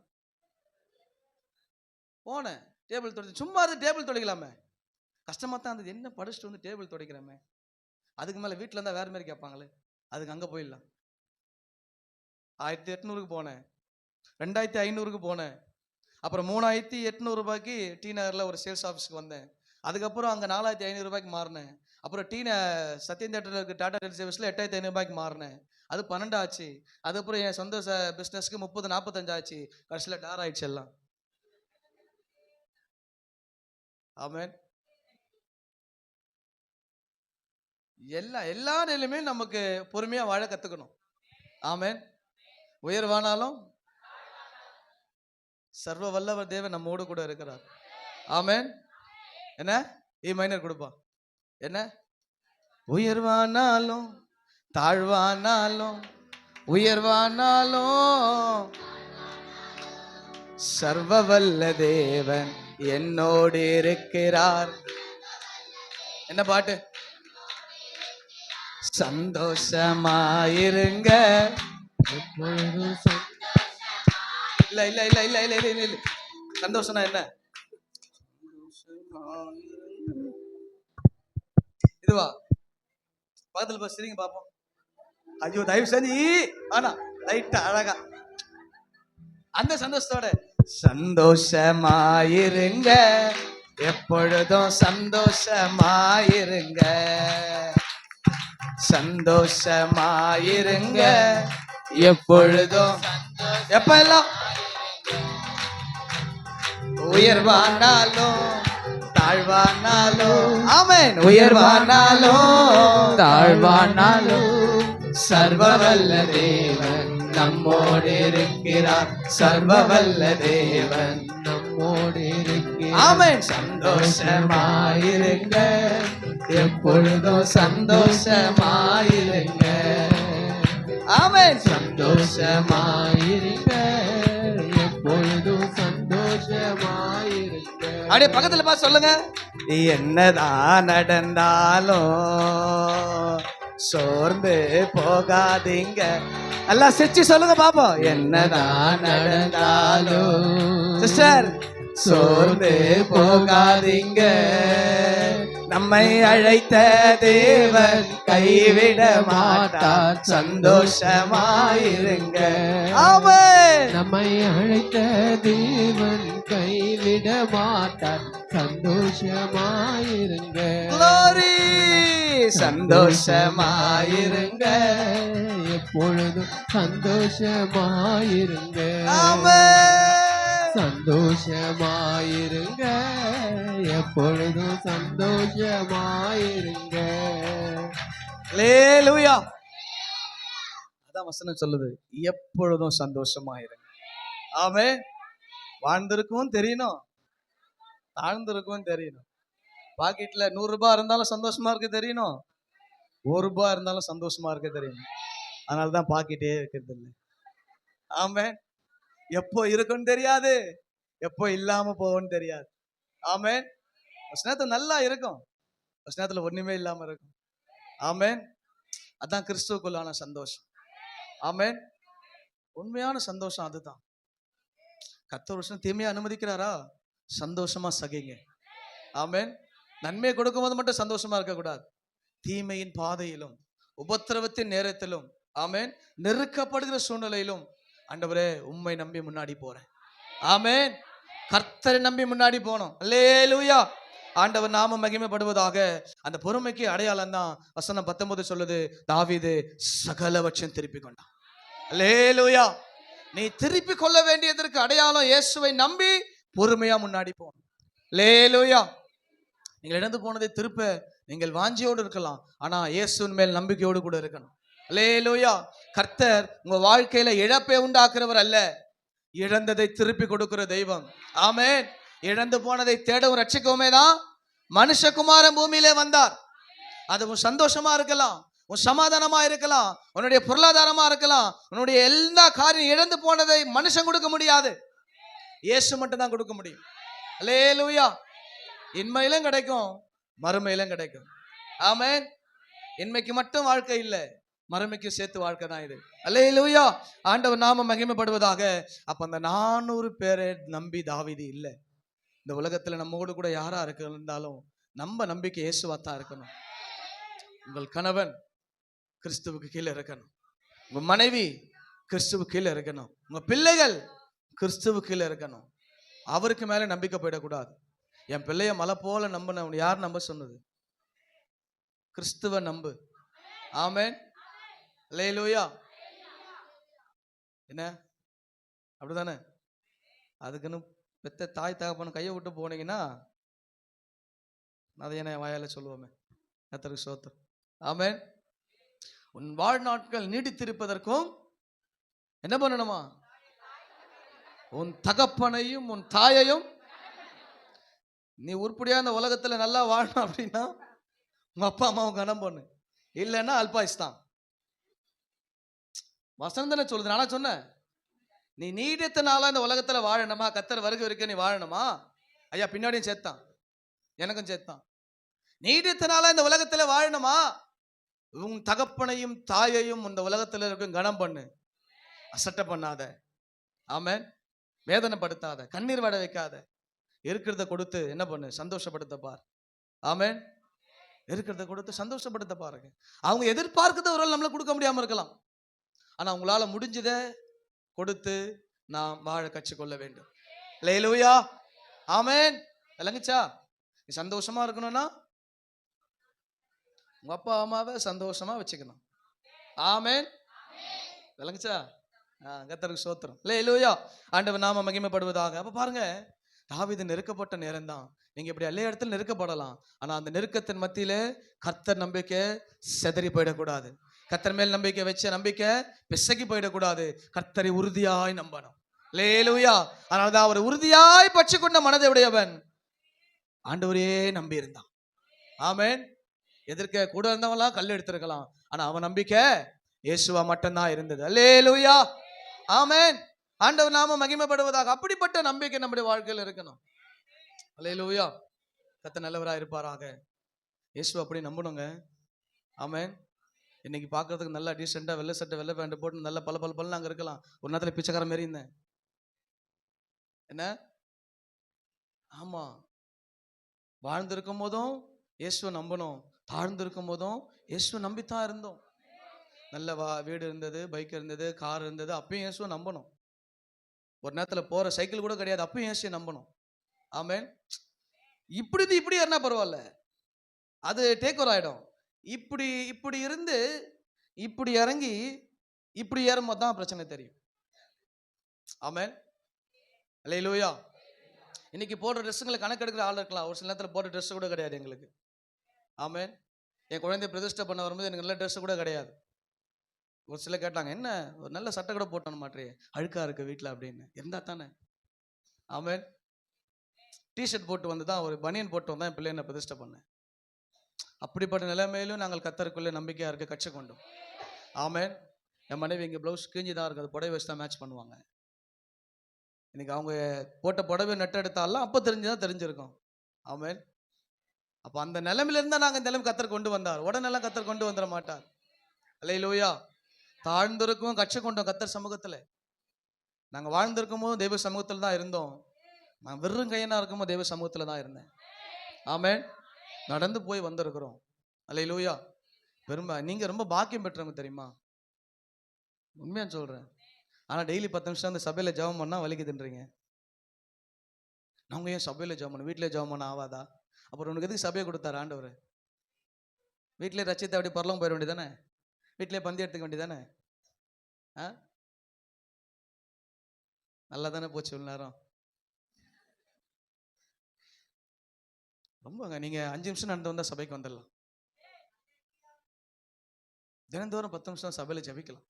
போனேன் டேபிள் துடைச்சு, சும்மா இருந்து டேபிள் துடைக்கலாமே. கஷ்டமா தான் இருந்தது, என்ன படிச்சுட்டு வந்து டேபிள் துடைக்கிறமே. அதுக்கு மேல வீட்டுல இருந்தா வேற மாதிரி கேட்பாங்களே, அதுக்கு அங்க போயிடலாம். 1800 போனேன், 2500 போனேன், அப்புறம் 3800 டி நகர்ல ஒரு சேல்ஸ் ஆஃபீஸ்க்கு வந்தேன். அதுக்கப்புறம் அங்கே 4500 மாறினேன். அப்புறம் சத்யம் தேட்டரில் இருக்க டாடா டெலி சர்வீஸில் 8500 மாறினேன். அது 12 ஆச்சு. அதுக்கப்புறம் என் சொந்த பிஸ்னஸ்க்கு 30-45 ஆச்சு. கடைசியில் டார் ஆயிடுச்சு எல்லாம். ஆமென். எல்லா நிலையுமே நமக்கு பொறுமையா வாழ கத்துக்கணும். ஆமென். உயர்வானாலும் சர்வ வல்லவர் தேவன் நம்மோடு கூட இருக்கிறார். ஆமென். என்ன இ மைனர் கொடுப்பா, என்ன உயர்வானாலும் தாழ்வானாலும் உயர்வானாலும் சர்வ வல்ல தேவன் என்னோடு இருக்கிறார். என்ன பாட்டு? சந்தோஷமாயிருங்க. இல்ல இல்ல இல்ல இல்ல இல்ல இல்ல இல்ல சந்தோஷம்னா என்ன? இதுவா? பக்கத்துல போய் சிரிங்க பாப்போம். ஐயோ தயவு செஞ்சு ஆனா லைட்டா அழகா அந்த சந்தோஷத்தோட சந்தோஷமாயிருங்க, எப்பொழுதும் சந்தோஷமாயிருங்க, சந்தோஷமாயிருங்க எப்பொழுதும். எப்ப எல்லாம் உயர்வானாலும் தாழ்வானாலும், ஆமென், உயர்வானாலும் தாழ்வானாலும் சர்வவல்ல தேவன் நம்மோடு இருக்கிறார். சர்வவல்ல தேவன் நம்மோடு இருக்கிறார். ஆமென். சந்தோஷமாயிருங்க, எப்பொழுதும் சந்தோஷமாயிருங்க. ஆமென். சந்தோஷமாயிருங்க, எப்பொழுதும் சந்தோஷமாயிருங்க. அப்படியே பக்கத்துல பார்த்து சொல்லுங்க. என்னதான் நடந்தாலும் சோர்ந்து போகாதீங்க. எல்லாம் சிரிச்சு சொல்லுங்க பாப்போம். என்னதான் நடந்தாலும் சிஸ்டர் சோர்ந்து போகாதீங்க, நம்மை அழைத்த தேவன் கைவிட மாட்டார். சந்தோஷமாயிருங்க. ஆமென். நம்மை அழைத்த தேவன் கைவிட மாட்டார். சந்தோஷமாயிருங்க. glory. சந்தோஷமாயிருங்க, எப்பொழுதும் சந்தோஷமாயிருங்க. ஆமென். சந்தோஷமாயிருங்க, எப்பொழுதும் சந்தோஷமாயிருங்க. அல்லேலூயா. அதான் வசனம் சொல்லுது, எப்பொழுதும் சந்தோஷமாயிருங்க. ஆமென். வாழ்ந்திருக்கும் தெரியணும், தாழ்ந்திருக்கும் தெரியணும். பாக்கெட்ல 100 ரூபாய் இருந்தாலும் சந்தோஷமா இருக்க தெரியணும், 1 ரூபாய் இருந்தாலும் சந்தோஷமா இருக்க தெரியணும். அதனாலதான் பாக்கெட்டே இருக்கிறது இல்லை. ஆமென். எப்போ இருக்குன்னு தெரியாது, எப்போ இல்லாம போவோன்னு தெரியாது. ஆமென். ஒரு நேரத்துல நல்லா இருக்கும், ஒரு நேரத்துல ஒண்ணுமே இல்லாம இருக்கும். ஆமென். அதான் கிறிஸ்துவுக்குள்ளான சந்தோஷம். ஆமென். உண்மையான சந்தோஷம் அதுதான். கர்த்தர் ஒரு விஷயம் தீமையை அனுமதிக்கிறாரா, சந்தோஷமா சகிங்க. ஆமென். நன்மை கொடுக்கும்போது மட்டும் சந்தோஷமா இருக்கக்கூடாது, தீமையின் பாதையிலும் உபத்திரவத்தின் நேரத்திலும், ஆமென், நெருக்கப்படுகிற சூழ்நிலையிலும் ஆண்டவரே உம்மை நம்பி முன்னாடி போறேன். ஆமென். கர்த்தரை நம்பி முன்னாடி போனோம். அல்லேலூயா. ஆண்டவர் நாம மகிமைப்படுவதாக. அந்த பொறுமைக்கு அடையாளம் தான் வசனம் 19 சொல்லுது, தாவீது சகலவற்றையும் திருப்பி கொண்டான். அல்லேலூயா. நீ திருப்பி கொள்ள வேண்டியதற்கு அடையாளம் இயேசுவை நம்பி பொறுமையா முன்னாடி போகணும். அல்லேலூயா. நீங்கள் இழந்து போனதை திருப்ப நீங்கள் வாஞ்சியோடு இருக்கலாம், ஆனா இயேசுவின் மேல் நம்பிக்கையோடு கூட இருக்கணும். அல்லேலூயா. கர்த்தர் உங்க வாழ்க்கையில இழப்பை உண்டாக்குறவர் அல்ல, இழந்ததை திருப்பி கொடுக்கிற தெய்வம். ஆமென். இழந்து போனதை தேடவும் ரட்சிக்கவுமே தான் மனுஷகுமாரன் பூமியிலே வந்தார். அது உன் சந்தோஷமா இருக்கலாம், உன் சமாதானமா இருக்கலாம், உன்னுடைய பொருளாதாரமா இருக்கலாம், உன்னுடைய எல்லா காரியம் இழந்து போனதை மனுஷன் கொடுக்க முடியாது. இயேசு மட்டும் தான் கொடுக்க முடியும். அல்லேலூயா. இன்மையிலும் கிடைக்கும், மறுமையிலும் கிடைக்கும். ஆமென். இன்மைக்கு மட்டும் வாழ்க்கை இல்லை, மறுமைக்கு சேர்த்து வாழ்க்கை தான் இது. அல்லேலூயா. ஆண்டவர் நாம மகிமைப்படுவதாக. அப்ப அந்த 400 பேரை நம்பி தாவீது இல்லை. இந்த உலகத்துல நம்மோடு கூட யாரா இருந்தாலும் நம்ம நம்பிக்கை இயேசுவாத்தான் இருக்கணும். உங்கள் கணவன் கிறிஸ்துவுக்கு கீழே இருக்கணும், உங்க மனைவி கிறிஸ்துவுக்கு கீழே இருக்கணும், உங்க பிள்ளைகள் கிறிஸ்துவுக்கு கீழே இருக்கணும். அவருக்கு மேல நம்பிக்கை போயிடக்கூடாது. என் பிள்ளைய மலை போல நம்பின யார் நம்ப சொன்னது? கிறிஸ்துவ நம்பு. ஆமென். அல்லேலூயா. என்ன அப்படிதானே? அதுக்குன்னு பெத்த தாய் தகப்பன் கையை விட்டு போனீங்கன்னா அதை என்ன வாயால சொல்லுவோமே. கர்த்தருக்கு ஸ்தோத்திரம். ஆமென். உன் வாழ்நாட்கள் நீடித்திருப்பதற்கும் என்ன பண்ணணுமா? உன் தகப்பனையும் உன் தாயையும். நீ உருப்படியா இந்த உலகத்துல நல்லா வாழணும் அப்படின்னா உங்க அப்பா அம்மாவும் கனம் பண்ணு, இல்லைன்னா அல்பாயுஸ்தான். வசனம் தானே சொல்லுது, நானா சொன்னேன். நீ நீடித்த நாளா இந்த உலகத்துல வாழணுமா, கர்த்தர் வருகை வரைக்கும் நீ வாழணுமா? ஐயா பின்னாடியும் சேர்த்தான், எனக்கும் சேர்த்தான். நீடித்த நாளா இந்த உலகத்துல வாழணுமா, உன் தகப்பனையும் தாயையும் இந்த உலகத்துல இருக்கும் கனம் பண்ணு, அசட்டை பண்ணாத. ஆமென். வேதனைப்படுத்தாத, கண்ணீர் வட வைக்காத. இருக்கிறத கொடுத்து என்ன பண்ணு, சந்தோஷப்படுத்த பார். ஆமென். இருக்கிறத கொடுத்து சந்தோஷப்படுத்த பாருங்க. அவங்க எதிர்பார்க்கிறத ஒரு நம்மள கொடுக்க முடியாம இருக்கலாம், ஆனா உங்களால முடிஞ்சதை கொடுத்து நாம் வாழ கற்றுக்கொள்ள வேண்டும். அல்லேலூயா. ஆமென். விளங்குச்சா? நீ சந்தோஷமா இருக்கணும்னா உங்க அப்பா அம்மாவை சந்தோஷமா வச்சுக்கணும். ஆமென். விளங்குச்சா? கர்த்தருக்கு ஸ்தோத்திரம். அல்லேலூயா. ஆண்டவர் நாம மகிமைப்படுவதாக. அப்ப பாருங்க, தாவீது நெருக்கப்பட்ட நேரம் தான். நீங்க இப்படி எல்லா இடத்துல நெருக்கப்படலாம், ஆனா அந்த நெருக்கத்தின் மத்தியில கர்த்தர் நம்பிக்கை செதறி போயிடக்கூடாது. கர்த்தர் மேல் நம்பிக்கை வச்ச நம்பிக்கை பிசகி போயிடக்கூடாது. கர்த்தரை உறுதியாய் நம்பணும். அல்லேலூயா. அதனாலதான் அவர் உறுதியாய் பற்றி கொண்ட மனதை உடையவன் ஆண்டவரே நம்பி இருந்தான். ஆமென். எதிர்க்க கூட இருந்தவங்களாம் கல் எடுத்திருக்கலாம், ஆனா அவன் நம்பிக்கை இயேசுவா மட்டும்தான் இருந்தது. அல்லேலூயா. ஆமென். ஆண்டவர் நாம மகிமைப்படுவதாக. அப்படிப்பட்ட நம்பிக்கை நம்முடைய வாழ்க்கையில் இருக்கணும். அல்லேலூயா. கர்த்தர் நல்லவராக இருப்பாராக. இயேசு அப்படி நம்பணுங்க. ஆமென். இன்னைக்கு பார்க்கறதுக்கு நல்லா டீசெண்டா வெள்ளை சட்டை வெள்ளை பேண்ட் போட்டு நல்லா பல பல பல்ல அங்கே இருக்கலாம். ஒரு நேரத்தில் பிச்சைக்கார மாரி இருந்தேன். என்ன? ஆமா. வாழ்ந்திருக்கும் போதும் இயேசுவை நம்பணும், தாழ்ந்திருக்கும் போதும் இயேசுவை நம்பித்தான் இருந்தோம். நல்ல வீடு இருந்தது, பைக் இருந்தது, கார் இருந்தது, அப்பயும் இயேசுவை நம்பணும். ஒரு நேரத்தில் போற சைக்கிள் கூட கிடையாது, அப்பயும் இயேசுவை நம்பணும். ஆமென். இப்படி என்ன பரவாயில்ல, அது டேக் ஓவர் ஆயிடும். இப்படி இருந்து இப்படி இறங்கி இப்படி ஏறும்போது தான் பிரச்சனை தெரியும். ஆமென். அல்லேலூயா. இன்னைக்கு போடுற ட்ரெஸ்ஸுங்களை கணக்கெடுக்கிற ஆள் இருக்கலாம், ஒரு சில நேரத்தில் போடுற ட்ரெஸ் கூட கிடையாது எங்களுக்கு. ஆமென். என் குழந்தைய பிரதிஷ்டை பண்ண வரும்போது எனக்கு நல்ல ட்ரெஸ் கூட கிடையாது. ஒரு சில கேட்டாங்க, என்ன ஒரு நல்ல சட்டை கூட போட்டணும் மாட்டே, அழுக்கா இருக்கு வீட்டில் அப்படின்னு. இருந்தா தானே. ஆமென். டிஷர்ட் போட்டு வந்து தான், ஒரு பனியன் போட்டு வந்தா என் பிள்ளைய நான் பிரதிஷ்டை பண்ணேன். அப்படிப்பட்ட நிலைமையிலும் நாங்கள் கர்த்தருக்குள்ளே நம்பிக்கையா இருக்க கற்றுக்கொண்டோம். ஆமென். என் மனைவி இங்கே ப்ளவுஸ் கிழிஞ்சி தான் இருக்குது, புடவை வச்சு தான் மேட்ச் பண்ணுவாங்க. இன்னைக்கு அவங்க போட்ட புடவை நெட் எடுத்தாலும் அப்போ தெரிஞ்சிருக்கும். ஆமென். அப்போ அந்த நிலைமையில இருந்தால் நாங்கள் இந்த நிலைமை கர்த்தர் கொண்டு வந்தார். உடனெல்லாம் கர்த்தர் கொண்டு வந்துட மாட்டார். அல்லேலூயா. தாழ்ந்திருக்கும் கற்றுக்கொண்டோம் கர்த்தர் சமூகத்தில். நாங்கள் வாழ்ந்திருக்கும் போது தெய்வ சமூகத்தில் தான் இருந்தோம். நான் வெறும் கையனா இருக்கும்போது தெய்வ சமூகத்தில் தான் இருந்தேன். ஆமென். நடந்து போய் வந்திருக்கிறோம். அல்லேலூயா. நீங்க ரொம்ப பாக்கியம் பெற்றவங்க தெரியுமா? உண்மையா சொல்றேன். ஆனா டெய்லி 10 நிமிஷம் அந்த சபையில ஜெபம் பண்ணா வலிக்குதுன்றீங்க. நாங்க ஏன் சபையில ஜெபம் பண்ண, வீட்டிலே ஜெபம் பண்ண ஆவாதா? அப்புறம் உனக்கு எதுக்கு சபையை கொடுத்தாரு ஆண்டவர்? வீட்டிலே ரச்சித்தை அப்படி பரலோகம் போயிட வேண்டியதானே, வீட்டிலே பந்தி எடுத்துக்க வேண்டியதானே. நல்லா தானே போச்சு இவ்வளவு நேரம். ரொம்பங்க, நீங்க 5 நிமிஷம் நடந்து வந்தா சபைக்கு வந்துடலாம். தினந்தோறும் 10 நிமிஷம் சபையில ஜெபிக்கலாம்.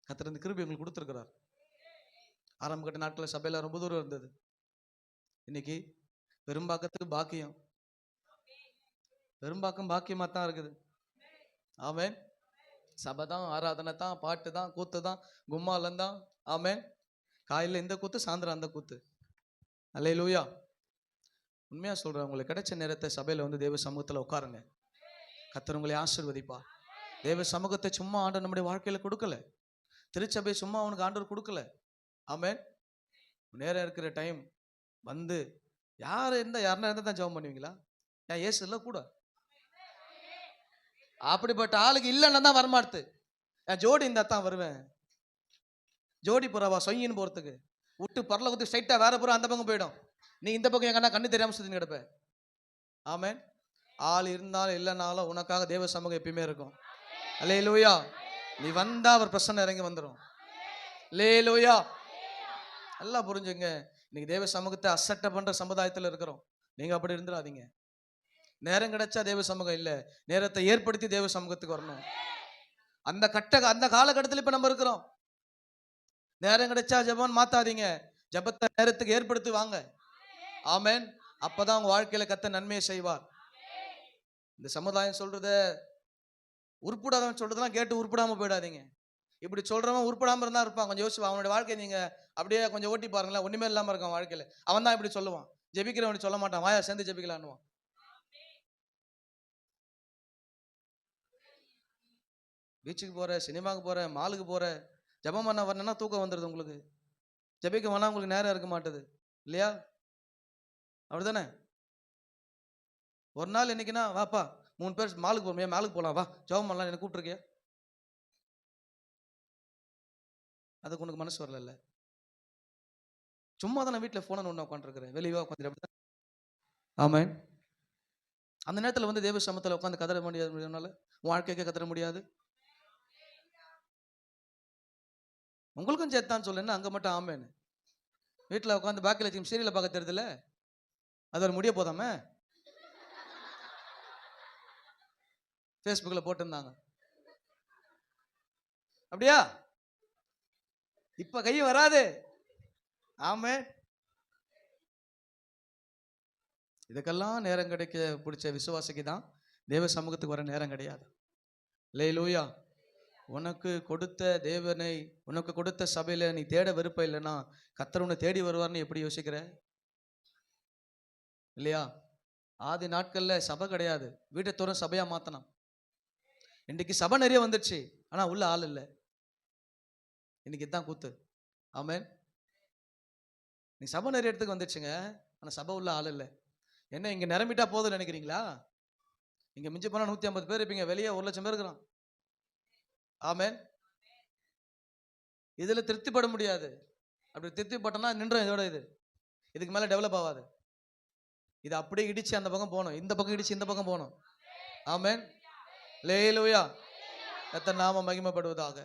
கர்த்தர் இந்த கிருபை உங்களுக்கு கொடுத்துருக்கிறார். ஆரம்ப கட்ட நாட்களில் சபையில ரொம்ப தூரம் இருந்தது. இன்னைக்கு பெரும்பாக்கத்துக்கு பாக்கியம், பெரும்பாக்கம் பாக்கியமா தான் இருக்குது. ஆமென். சபை தான், ஆராதனை தான், பாட்டு தான், கூத்து தான், கும்மாலம் தான். ஆமென். காலையில் இந்த கூத்து, சாயந்தரம் அந்த கூத்து. அல்லேலூயா. உண்மையா சொல்றேன், உங்களுக்கு கிடைச்ச நேரத்தை சபையில வந்து தேவ சமூகத்துல உட்காருங்க. கர்த்தர் உங்களை ஆசீர்வதிப்பா. தேவ சமூகத்தை சும்மா ஆண்டவர் நம்முடைய வாழ்க்கையில கொடுக்கல. திருச்சபை சும்மா அவனுக்கு ஆண்டவர் கொடுக்கல. ஆமென். நேரம் இருக்கிற டைம் வந்து யாருன்னா இருந்தா தான் ஜெபம் பண்ணுவீங்களா? ஏன் இயேசு இல்ல கூட? அப்படிப்பட்ட ஆளுக்கு இல்லைன்னா தான் வரமாடுது. என் ஜோடி இருந்தா தான் வருவேன். ஜோடி புறாவா சொயின்னு போறதுக்கு விட்டு பரலோகத்துக்கு ஸ்ட்ரைட்டா வேற புறம் அந்த பக்கம் போயிடும். நீ இந்த பக்கம் எங்கன்னா கண்ணு தெரியாம சுத்தி கிடப்ப. ஆமென். ஆள் இருந்தாலும் இல்லைனாலும் உனக்காக தேவ சமூகம் எப்பயுமே இருக்கும். அல்லேலூயா. நீ வந்தா அவர் பிரசன்னம் இறங்கி வந்துடும். அல்லேலூயா. நல்லா புரிஞ்சுங்க. இன்னைக்கு தேவ சமூகத்தை அசட்டை பண்ற சமுதாயத்தில் இருக்கிறோம். நீங்க அப்படி இருந்துடாதீங்க. நேரம் கிடைச்சா தேவ சமூகம் இல்ல, நேரத்தை ஏற்படுத்தி தேவ சமூகத்துக்கு வரணும். அந்த காலகட்டத்தில் இப்ப நம்ம இருக்கிறோம். நேரம் கிடைச்சா ஜெபம் மாத்தாதீங்க, ஜெபத்தை நேரத்துக்கு ஏற்படுத்தி வாங்க. ஆமென். அப்பதான் உங்க வாழ்க்கையில கர்த்தர் நன்மையை செய்வார். இந்த சமுதாயம் சொல்றத உருப்படாதவன் சொல்றதெல்லாம் கேட்டு உருப்படாம போயிடாதீங்க. இப்படி சொல்றவன் உருப்படாம இருந்தா இருப்பான். கொஞ்சம் யோசிச்சு அவனுடைய வாழ்க்கையை நீங்க அப்படியே கொஞ்சம் ஓட்டி பாருங்களேன். ஒண்ணுமே இல்லாம இருக்கான் வாழ்க்கையில. அவன் தான் இப்படி சொல்லுவான். ஜெபிக்கிறவன் சொல்ல மாட்டான், வாயா சேர்ந்து ஜெபிக்கலான்னுவான். பீச்சுக்கு போற, சினிமாவுக்கு போற, மாலுக்கு போற, ஜெபம் பண்ண வரணும்னா தூக்கம் வந்துடுது உங்களுக்கு. ஜெபிக்க வேணா உங்களுக்கு நேரம் இருக்க மாட்டுது இல்லையா? அப்படிதானே? ஒரு நாள் என்னைக்குன்னா வாப்பா 3 பேர் மாலுக்கு போறோம், மாலுக்கு போலாம், வா ஜெபம் பண்ணலாம், என்ன கூப்பிட்டுருக்கியா? அதுக்கு உனக்கு மனசு வரல. சும்மா தானே வீட்டில் போன ஒன்று உட்காந்துருக்கிறேன், வெளியே உட்காந்து. ஆமென். அந்த நேரத்தில் வந்து தேவ சமூகத்தில் உட்காந்து கதற முடியாதுனால உன் வாழ்க்கைக்கு கதற முடியாது. உங்களுக்கும் சேர்த்தான்னு சொல்லுன்னா அங்கே மட்டும் ஆமேன்னு வீட்டில் உட்காந்து பாக்கியில் வச்சு சீரியலை பார்க்க தெரியுதுல்ல, அது ஒரு முடிய போதாம ஃபேஸ்புக்கில் போட்டிருந்தாங்க. அப்படியா? இப்ப கை வராது. ஆமென். இதுக்கெல்லாம் நேரம் கிடைக்க பிடிச்ச விசுவாசிக்கு தான் தேவ சமூகத்துக்கு வர நேரம் கிடையாது. அல்லேலூயா. உனக்கு கொடுத்த தேவனை, உனக்கு கொடுத்த சபையில நீ தேட விருப்பம் இல்லைன்னா கர்த்தர் உன்னை தேடி வருவார்னு எப்படி யோசிக்கிற? இல்லையா? ஆதி நாட்கள்ல சபை கிடையாது, வீட்டை தோறும் சபையா மாத்தணும். இன்னைக்கு சபை நிறைய வந்துடுச்சு, ஆனா உள்ள ஆள் இல்லை. இன்னைக்கு தான் கூத்து. ஆமென். நீ சபை நிறைய இடத்துக்கு வந்துடுச்சுங்க, ஆனா சபை உள்ள ஆள் இல்லை. என்ன இங்க நிரம்பிட்டா போதும் நினைக்கிறீங்களா? இங்க மிஞ்சி போனா 150 பேர் இருப்பீங்க, வெளியே 1,00,000 பேர் இருக்கிறான். ஆமென். இதுல திருப்திப்பட முடியாது. அப்படி திருப்திப்பட்டோம்னா நின்றோம் இதோட. இதுக்கு மேல டெவலப் ஆகாது. இது அப்படியே இடிச்சு அந்த பக்கம் போகணும், இந்த பக்கம் இடிச்சு இந்த பக்கம் போகணும். ஆமென். அல்லேலூயா. கர்த்தர் நாமம் மகிமைப்படுவதாக.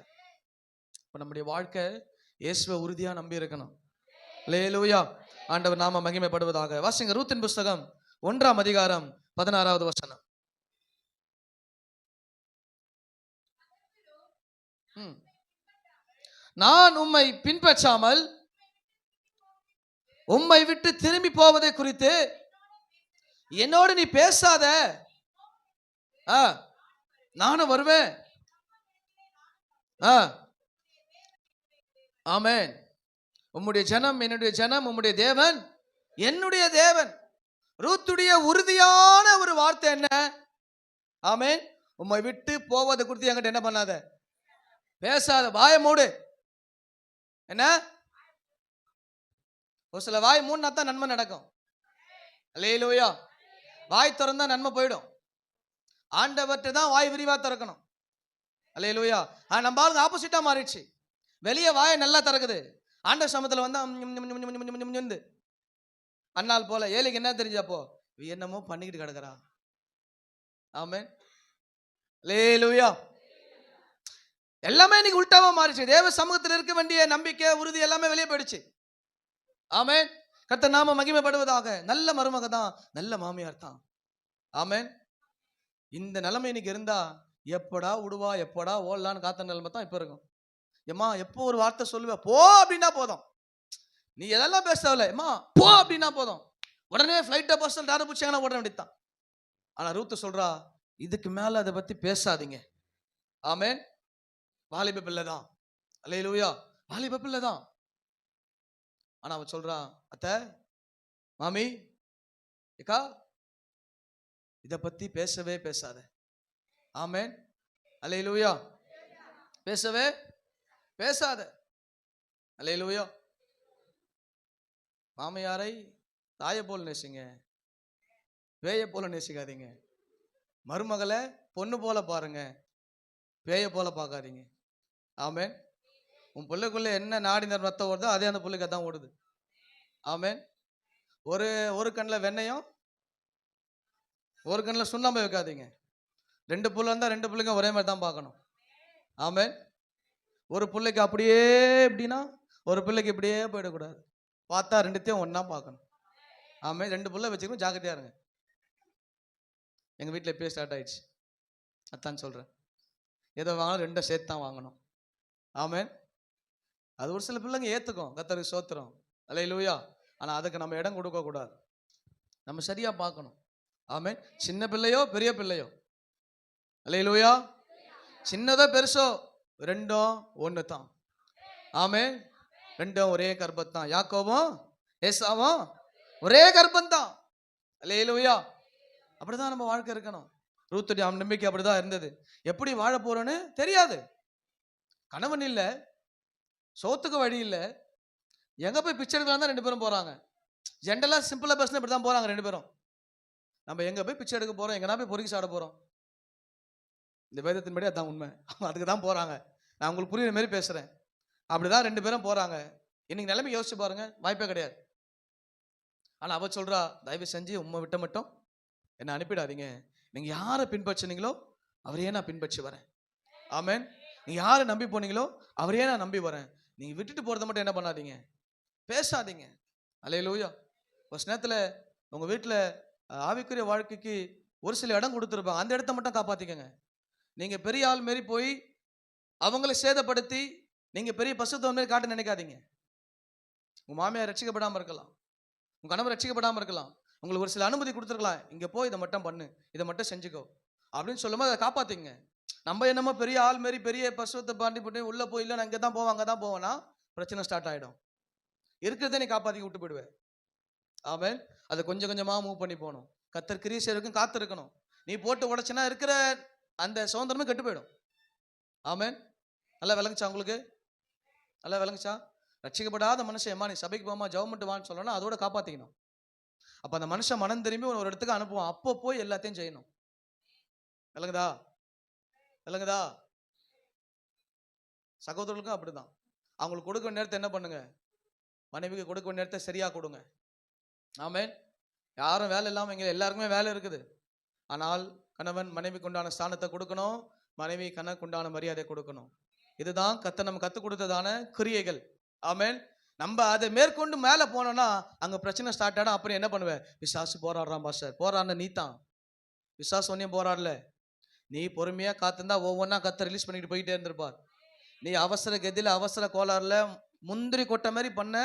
இப்ப நம்முடைய வாழ்க்கை இயேசுவை உறுதியா நம்பி இருக்கணும். அல்லேலூயா. ஆண்டவர் நாமம் மகிமைப்படுவதாக. வாசிங்க ரூத்தின் புஸ்தகம் 1ஆம் அதிகாரம் 16வது வசனம். நான் உம்மை பின்பற்றாமல் உம்மை விட்டு திரும்பி போவதை குறித்து என்னோடு நீ பேசாத, நானும் வருவேன். ஆமென். உம்முடைய ஜனம் என்னுடைய ஜனம், உம்முடைய தேவன் என்னுடைய தேவன். ரூத்துடைய உறுதியான ஒரு வார்த்தை என்ன? ஆமென். உம்மை விட்டு போவதை குறித்து என்கிட்ட என்ன பண்ணாத, பேசாத, வாயை மூடு. என்ன? ஒரு சில வாய் மூணுனா தான் நன்மை நடக்கும். அல்லேலூயா. வாய் திறந்தா நன்மை போயிடும். ஆண்டவர்கிட்ட தான் வாய் விரிவா திறக்கணும். அல்லேலூயா. நம்ம ஆளுங்க ஆப்போசிட்டா மாறிடுச்சு. வெளியே வாயை நல்லா திறக்குது, ஆண்டவர் சமத்துல வந்து அண்ணால் போல. ஏழைக்கு என்ன தெரிஞ்சப்போ என்னமோ பண்ணிக்கிட்டு கிடக்குறா. ஆமென். அல்லேலூயா. எல்லாமே இன்னைக்கு உல்டாவா மாறிச்சு. தேவ சமூகத்தில் இருக்க வேண்டிய நம்பிக்கை, உறுதி எல்லாமே வெளியே போயிடுச்சு. ஆமென். கர்த்தர் நாம மகிமைப்படுவதாக. நல்ல மருமக தான், நல்ல மாமியார் தான். ஆமென். இந்த நிலைமை இன்னைக்கு இருந்தா எப்படா விடுவா, எப்படா ஓடலான்னு காத்த நிலைமை தான் இப்ப இருக்கும். ஏமா எப்போ ஒரு வார்த்தை சொல்லுவ, போ அப்படின்னா போதும், நீ எதெல்லாம் பேசல, ஏமா போ அப்படின்னா போதும், உடனே ஃபிளைட்டை பர்சன் டாரு பிடிச்சாங்கன்னா ஓட வேண்டியதான். ஆனா ரூத்து சொல்றா, இதுக்கு மேல அதை பத்தி பேசாதீங்க. ஆமென். வாலிப பிள்ளை தான். அல்லேலூயா. வாலிப பிள்ளை தான். ஆனா அவ சொல்றா, அத்தை, மாமி, ஏக்கா, இத பத்தி பேசவே பேசாத. ஆமென், அல்லேலூயா. பேசவே பேசாத. அல்லேலூயா. மாமியாரை தாயை போல நேசிங்க, பேயை போல நேசிக்காதீங்க. மருமகளை பொண்ணு போல பாருங்க, பேயை போல பார்க்காதீங்க. ஆமென். உன் பிள்ளைக்குள்ள என்ன நாடி ரத்தம் ஓடுதோ அதே அந்த பிள்ளைக்கு தான் ஓடுது. ஆமென். ஒரு கண்ணில் வெண்ணையும் ஒரு கண்ணில் சுண்ணாம்பு வைக்காதீங்க. 2 புள்ள இருந்தா 2 பிள்ளைங்க ஒரே மாதிரி தான் பார்க்கணும். ஆமென். ஒரு பிள்ளைக்கு அப்படியே எப்படின்னா ஒரு பிள்ளைக்கு இப்படியே போயிடக்கூடாது. பார்த்தா 2த்தையும் ஒன்னா பார்க்கணும். ஆமென். 2 புள்ள வச்சுக்கணும், ஜாக்கிரதையா இருங்க. எங்க வீட்டில் எப்பயே ஸ்டார்ட் ஆயிடுச்சு. அதான் சொல்றேன், எதை வாங்கணும் 2 சேர்த்து தான் வாங்கணும். ஆமென். அது ஒரு சில பிள்ளைங்க ஏத்துக்கும், கர்த்தருக்கு ஸ்தோத்திரம், அல்லேலூயா. ஆனா அதுக்கு நம்ம இடம் கொடுக்க கூடாது, நம்ம சரியா பார்க்கணும். ஆமென். சின்ன பிள்ளையோ பெரிய பிள்ளையோ, அல்லேலூயா, சின்னதோ பெருசோ 2ம் ஒன்று தான். ஆமென். 2ம் ஒரே கர்ப்பம் தான். யாக்கோபும் ஏசாவும் ஒரே கர்ப்பம் தான். அல்லேலூயா. அப்படிதான் நம்ம வாழ்க்கை இருக்கணும். ரூத்துடைய நம்பிக்கை அப்படிதான் இருந்தது. எப்படி வாழ போறோன்னு தெரியாது. கணவன் இல்லை, சோத்துக்கு வழி இல்லை, எங்க போய் பிச்சை எடுக்கலாம் தான் 2 பேரும் போறாங்க. ஜென்ரலா சிம்பிளா பேசினா இப்படி தான் போறாங்க 2 பேரும். நம்ம எங்க போய் பிச்சை எடுக்க போறோம், எங்கன்னா போய் பொறுக்கி சாட போறோம். இந்த வேதத்தின்படி அதான் உண்மை. அதுக்கு தான் போறாங்க. நான் உங்களுக்கு புரியுற மாதிரி பேசுறேன். அப்படிதான் 2 பேரும் போறாங்க. இன்னைக்கு நிலைமை யோசிச்சு பாருங்க, வாய்ப்பே கிடையாது. ஆனா அவ சொல்றா, தயவு செஞ்சு உண்மை விட்ட மட்டும் என்ன அனுப்பிடாதீங்க. நீங்க யாரை பின்பற்றினீங்களோ அவரையே நான் பின்பற்றி வரேன். ஆமென். நீங்க யாரை நம்பி போனீங்களோ அவரையே நான் நம்பி வரேன். நீங்க விட்டுட்டு போறதை மட்டும் என்ன பண்ணாதீங்க, பேசாதீங்க. அல்லேலூயா. ஒரு நேரத்தில் உங்க வீட்டில் ஆவிக்குரிய வாழ்க்கைக்கு ஒரு சில இடம் கொடுத்துருப்பாங்க, அந்த இடத்த மட்டும் காப்பாத்திக்கங்க. நீங்க பெரிய ஆள் மாரி போய் அவங்களை சேதப்படுத்தி நீங்க பெரிய பசுத்தவன் மாரி காட்ட நினைக்காதீங்க. உங்க மாமியார் ரட்சிக்கப்படாமல் இருக்கலாம், உங்க கணவர் ரட்சிக்கப்படாமல் இருக்கலாம், உங்களுக்கு ஒரு சில அனுமதி கொடுத்துருக்கலாம், இங்க போய் இதை மட்டும் பண்ணு, இதை மட்டும் செஞ்சுக்கோ அப்படின்னு சொல்லும்போது அதை காப்பாத்திங்க. நம்ம என்னமோ பெரிய ஆள் மாரி பெரிய பசுவத்தை பாண்டி போட்டு உள்ள போய் இல்லை நான் இங்கே தான் போவேன் அங்கே தான் போவேன்னா பிரச்சனை ஸ்டார்ட் ஆகிடும். இருக்கிறதே நீ காப்பாற்றி விட்டு போயிடுவேன். ஆமென். அதை கொஞ்சம் கொஞ்சமாக மூவ் பண்ணி போகணும். கர்த்தர் கிரியை செய்யறதுக்கும் காத்திருக்கணும். நீ போட்டு உடைச்சினா இருக்கிற அந்த சுதந்திரமும் கெட்டு போயிடும். ஆமென். நல்லா விளங்குச்சா உங்களுக்கு? நல்லா விளங்குச்சா? ரட்சிக்கப்படாத மனுஷன் ஏமா நீ சபைக்கு போமா ஜெபம் வான்னு சொல்லணும், அதோட காப்பாற்றிக்கணும். அப்போ அந்த மனுஷன் மனம் திரும்பி ஒரு இடத்துக்கு அனுப்புவான், அப்போ போய் எல்லாத்தையும் செய்யணும். விளங்குதா? விளங்குதா? சகோதரர்களுக்கும் அப்படிதான். அவங்களுக்கு கொடுக்க வேண்டிய நேரத்தை என்ன பண்ணுங்க, மனைவிக்கு கொடுக்க வேண்டிய நேரத்தை சரியா கொடுங்க. ஆமென். யாரும் வேலை இல்லாமல் இங்கே எல்லாருக்குமே வேலை இருக்குது. ஆனால் கணவன் மனைவிக்கு உண்டான ஸ்தானத்தை கொடுக்கணும், மனைவி கணக்கு உண்டான மரியாதை கொடுக்கணும். இதுதான் நம்ம கற்றுக் கொடுத்ததான கிரியைகள். ஆமென். நம்ம அதை மேற்கொண்டு மேலே போனோம்னா அங்கே பிரச்சனை ஸ்டார்ட் ஆகிடும். அப்புறம் என்ன பண்ணுவேன், பிசாசு போராடுறான் பாஸ்டர். போராடின நீ தான், பிசாசு ஒன்றையும் போராடல. நீ பொறுமையாக காத்திருந்தா ஒவ்வொன்றா கத்தை ரிலீஸ் பண்ணிட்டு போயிட்டே இருந்திருப்பார். நீ அவசர கதியில் அவசர கோளாறுல முந்திரி கொட்டை மாதிரி பண்ண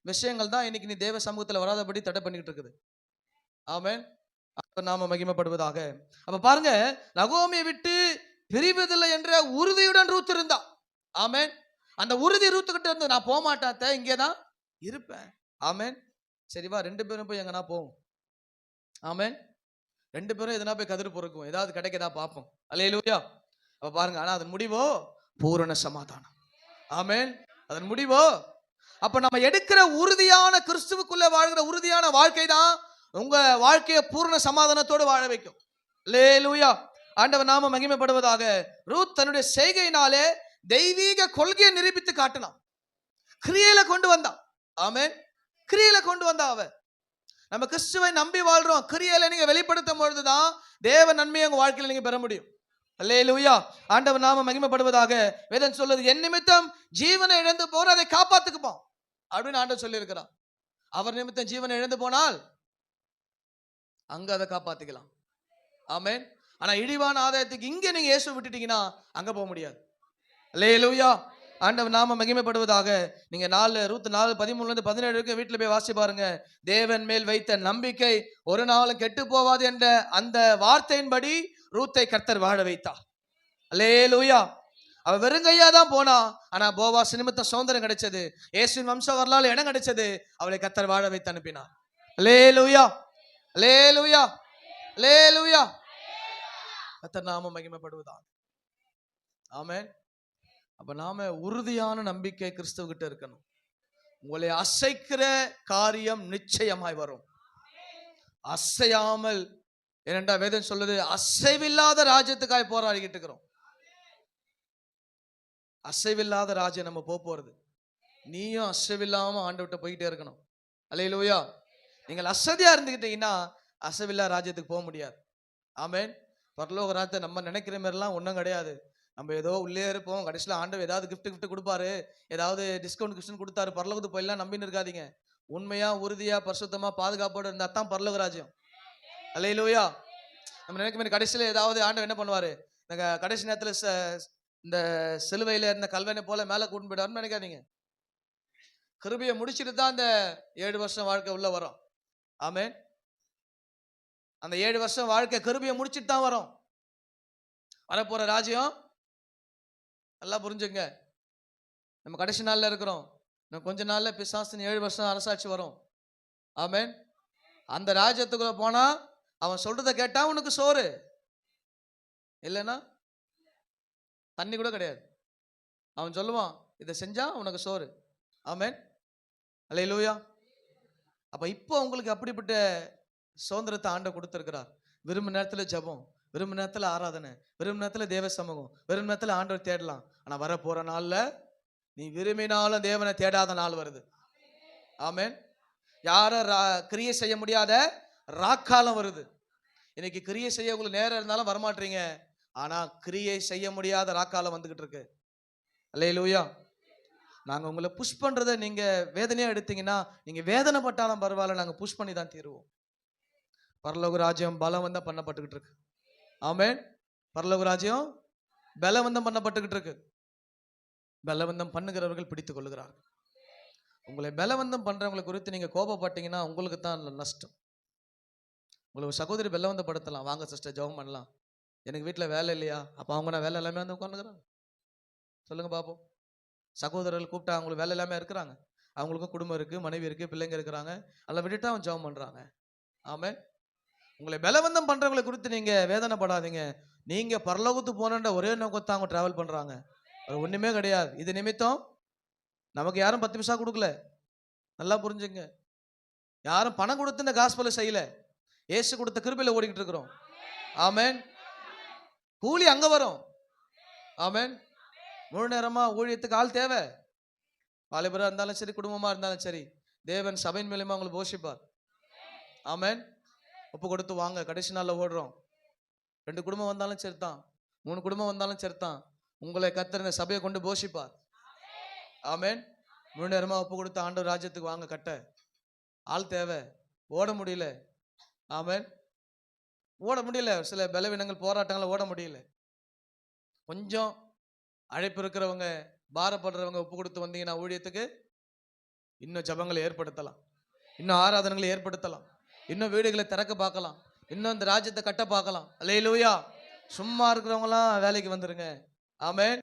விஷயங்கள் தான் இன்னைக்கு நீ தேவ சமூகத்தில் வராதபடி தடை பண்ணிக்கிட்டு இருக்குது. ஆமென். அப்ப நாம மகிமைப்படுவதாக. அப்ப பாருங்க, நகோமியை விட்டு பிரிவதில்லை என்ற உறுதியுடன் ரூத் இருந்தா. ஆமென். அந்த உறுதி ரூத்துக்கிட்ட இருந்து நான் போக மாட்டாத்த, இங்கேதான் இருப்பேன். ஆமென். சரிவா, 2 பேரும் போய் எங்கன்னா போவோம். ஆமென். 2 பேரும் எதனா போய் கதிர் பொறுக்கும், ஏதாவது கிடைக்கதா பார்ப்போம். அல்லேலூயா. அப்ப பாருங்க, ஆனா அதன் முடிவோ பூரண சமாதானம். ஆமென். அதன் முடிவோ, அப்ப நம்ம எடுக்கிற உறுதியான கிறிஸ்துவுக்குள்ள வாழ்கிற உறுதியான வாழ்க்கை தான் உங்க வாழ்க்கையை பூரண சமாதானத்தோடு வாழ வைக்கும். அல்லேலூயா. ஆண்டவர் நாம மகிமைப்படுவதாக. ரூத் தன்னுடைய செய்கையினாலே தெய்வீக கொள்கையை நிரூபித்து காட்டினான், கிரியையில கொண்டு வந்தான். ஆமென். கிரியையில கொண்டு வந்தா அவ. நம்ம கிறிஸ்துவை நம்பி வாழ்றோம், கிரியையில நீங்க வெளிப்படுத்தும் பொழுதுதான் தேவ நன்மையை உங்க வாழ்க்கையில நீங்க பெற முடியும். அல்லேலூயா. ஆண்டவர் நாம மகிமைப்படுவதாக. வேதம் சொல்லுது, என் நிமித்தம் ஜீவனை இழந்து போற அதை காப்பாத்துக்குப்போம் அப்படின்னு ஆண்டவர் சொல்லி இருக்கிறார். அவர் நிமித்தம் ஜீவனை இழந்து போனால் அங்க அதை காப்பாத்திக்கலாம். ஆமென். ஆனா இழிவான ஆதாயத்துக்கு இங்க நீங்க இயேசு விட்டுட்டீங்கன்னா அங்க போக முடியாது. அல்லேலூயா. ஆண்டவர் நாம மகிமைப்படுவதாக. நீங்க ரூத் 4:13-17 வீட்டுல போய் வாசி பாருங்க. தேவன் மேல் வைத்த நம்பிக்கை ஒரு நாளும் கெட்டு போவாது என்ற அந்த வார்த்தையின்படி ரூத்தை கர்த்தர் வாழ வைத்தார். அல்லேலூயா. அவ வெறுங்கையா தான் போனா. ஆனா போவாஸ் நிமித்தம் சுதந்திரம் கிடைச்சது. இயேசுவின் வம்ச வரலாறு இடம் கிடைச்சது. அவளை கர்த்தர் வாழ வைத்து அனுப்பினார். அல்லேலூயா, அல்லேலூயா, அல்லேலூயா. கர்த்தர் நாமம் மகிமைப்படுவதாக. ஆமென். அப்ப நாம உறுதியான நம்பிக்கை கிறிஸ்துவுகிட்ட இருக்கணும். உங்களை அசைக்கிற காரியம் நிச்சயமாய் வரும். அசையாமல், ஏனென்றா வேதம் சொல்லுது, அசைவில்லாத ராஜ்யத்துக்காய் போராடிக்கிட்டு இருக்கிறோம். அசைவில்லாத ராஜ்யம் நம்ம போறது. நீயும் அசைவில்லாம ஆண்டவர்ட்ட போயிட்டே இருக்கணும். அல்லேலூயா. நீங்கள் அசதியா இருந்துக்கிட்டீங்கன்னா அசைவில்லா ராஜ்யத்துக்கு போக முடியாது. ஆமென். பரலோக ராஜ்யத்தை நம்ம நினைக்கிற மாதிரிலாம் ஒன்றும் கிடையாது. நம்ம ஏதோ உள்ளே இருப்போம், கடைசியில் ஆண்டவர் ஏதாவது கிஃப்ட் கொடுப்பாரு, ஏதாவது டிஸ்கவுண்ட் கொடுத்தாரு, பரலோகத்துக்கு போயிடலாம் நம்பின்னு இருக்காதீங்க. உண்மையா, உறுதியா, பரிசுத்தமா, பாதுகாப்போடு இருந்தா தான் பரலோக ராஜ்யம். அல்லேலூயா. நம்ம நினைக்க மாதிரி கடைசியில் ஏதாவது ஆண்டவர் என்ன பண்ணுவாரு, கடைசி நேரத்தில் இந்த சிலுவையில இருந்த கல்வனை போல மேலே கூட்டு போயிடாருன்னு நினைக்காதீங்க. கிருபையை முடிச்சுட்டு தான் அந்த 7 வருஷம் வாழ்க்கை உள்ள வரும். ஆமென். அந்த 7 வருஷம் வாழ்க்கை கிருபையை முடிச்சுட்டு தான் வரும். வரப்போற ராஜ்யம் நல்லா புரிஞ்சுங்க. நம்ம கடைசி நாள்ல இருக்கிறோம். இன்னும் கொஞ்ச நாள்ல பிசாசின் 7 வருஷம் அரசாட்சி வரும். ஆமென். அந்த ராஜ்யத்துக்குள்ள போனா அவன் சொல்றதை கேட்டா உனக்கு சோறு, இல்லைன்னா தண்ணி கூட கிடையாது. அவன் சொல்லுவான், இதை செஞ்சா உனக்கு சோறு. ஆமென். அல்லேலூயா. அப்ப இப்போ உங்களுக்கு அப்படிப்பட்ட சுதந்திரத்தை ஆண்டவர் கொடுத்திருக்கிறார். விரும்பு நேரத்துல ஜெபம், விரும்பு நேரத்துல ஆராதனை, விரும்பு நேரத்துல தேவ சமூகம், விரும்பு நேரத்துல ஆண்டவர் தேடலாம். ஆனா வர போற நாள்ல நீ விரும்பினாலும் தேவனை தேடாத நாள் வருது. ஆமென். யாரும் கிரியை செய்ய முடியாத ராக்காலம் வருது. இன்னைக்கு கிரியை செய்ய உங்களுக்கு நேரம் இருந்தாலும் வரமாட்டீங்க. ஆனா கிரியை செய்ய முடியாத ராக்காலம் வந்துகிட்டு இருக்கு. அல்லேலூயா. நாங்க உங்களை புஷ் பண்றதை நீங்க வேதனையா எடுத்தீங்கன்னா, நீங்க வேதனை பட்டாலும் பரவாயில்ல, நாங்க புஷ் பண்ணி தான் தீருவோம். பரலோக ராஜ்யம் பலவந்தம் பண்ணப்பட்டுக்கிட்டு இருக்கு. ஆமென். பரலோக ராஜ்யம் பலவந்தம் பண்ணப்பட்டுக்கிட்டு இருக்கு. பலவந்தம் பண்ணுகிறவர்கள் பிடித்துக் கொள்ளுகிறார்கள். உங்களை பலவந்தம் பண்றவங்களை குறித்து நீங்க கோபப்பட்டீங்கன்னா உங்களுக்கு தான் நஷ்டம். உங்களுக்கு சகோதரி பலவந்தப்படுத்தலாம், வாங்க சிஸ்டர் ஜெபம் பண்ணலாம், எனக்கு வீட்டில் வேலை இல்லையா, அப்போ அவங்க நான் வேலை எல்லாமே வந்து உட்காந்துக்கிறாங்க. சொல்லுங்க பாப்போம். சகோதரர்கள் கூப்பிட்டா அவங்களுக்கு வேலை எல்லாமே இருக்கிறாங்க, அவங்களுக்கும் குடும்பம் இருக்கு, மனைவி இருக்கு, பிள்ளைங்க இருக்கிறாங்க, அதை விட்டுட்டு அவன் ஜெபம் பண்றாங்க. ஆமென். உங்களை பலவந்தம் பண்றவங்களை குறித்து நீங்க வேதனைப்படாதீங்க. நீங்க பரலோகத்துக்கு போனன்ற ஒரே நோக்கத்தை அவங்க டிராவல் பண்றாங்க, ஒண்ணுமே கிடையாது. இது நிமித்தம் நமக்கு யாரும் 10 பைசா கொடுக்கல, நல்லா புரிஞ்சுங்க. யாரும் பணம் கொடுத்து இந்த காஸ்பலை செய்யல, இயேசு கொடுத்த கிருபையில ஓடிக்கிட்டு இருக்கிறோம். ஆமென். கூலி அங்க வரும். ஆமென். முழு நேரமா ஊழியத்துக்கு ஆள் தேவை. வாலிபரா இருந்தாலும் சரி, குடும்பமா இருந்தாலும் சரி, தேவன் சபையின் மூலமா அவங்களை போஷிப்பார். ஆமென். ஒப்பு கொடுத்து வாங்க. கடைசி நாள்ல ஓடுறோம். 2 குடும்பம் வந்தாலும் சரிதான், 3 குடும்பம் வந்தாலும் சரிதான், உங்களை கர்த்தர் இந்த சபையை கொண்டு போஷிப்பார். ஆமென். முழு நேரமா ஒப்பு கொடுத்து ஆண்டவர் ராஜ்யத்துக்கு வாங்க. கட்ட ஆள் தேவை. ஓட முடியல. ஆமென். ஓட முடியல, சில பலவீனங்கள் போராட்டங்கள் ஓட முடியல. கொஞ்சம் அழைப்பு இருக்கிறவங்க, பாரப்படுறவங்க ஒப்பு கொடுத்து வந்தீங்கன்னா ஊழியத்துக்கு இன்னும் ஜபங்களை ஏற்படுத்தலாம், இன்னும் ஆராதனைகளை ஏற்படுத்தலாம், இன்னும் வீடுகளை திறக்க பார்க்கலாம், இன்னும் இந்த ராஜ்யத்தை கட்ட பார்க்கலாம். அல்லேலூயா. சும்மா இருக்கிறவங்களாம் வேலைக்கு வந்துருங்க. ஆமென்.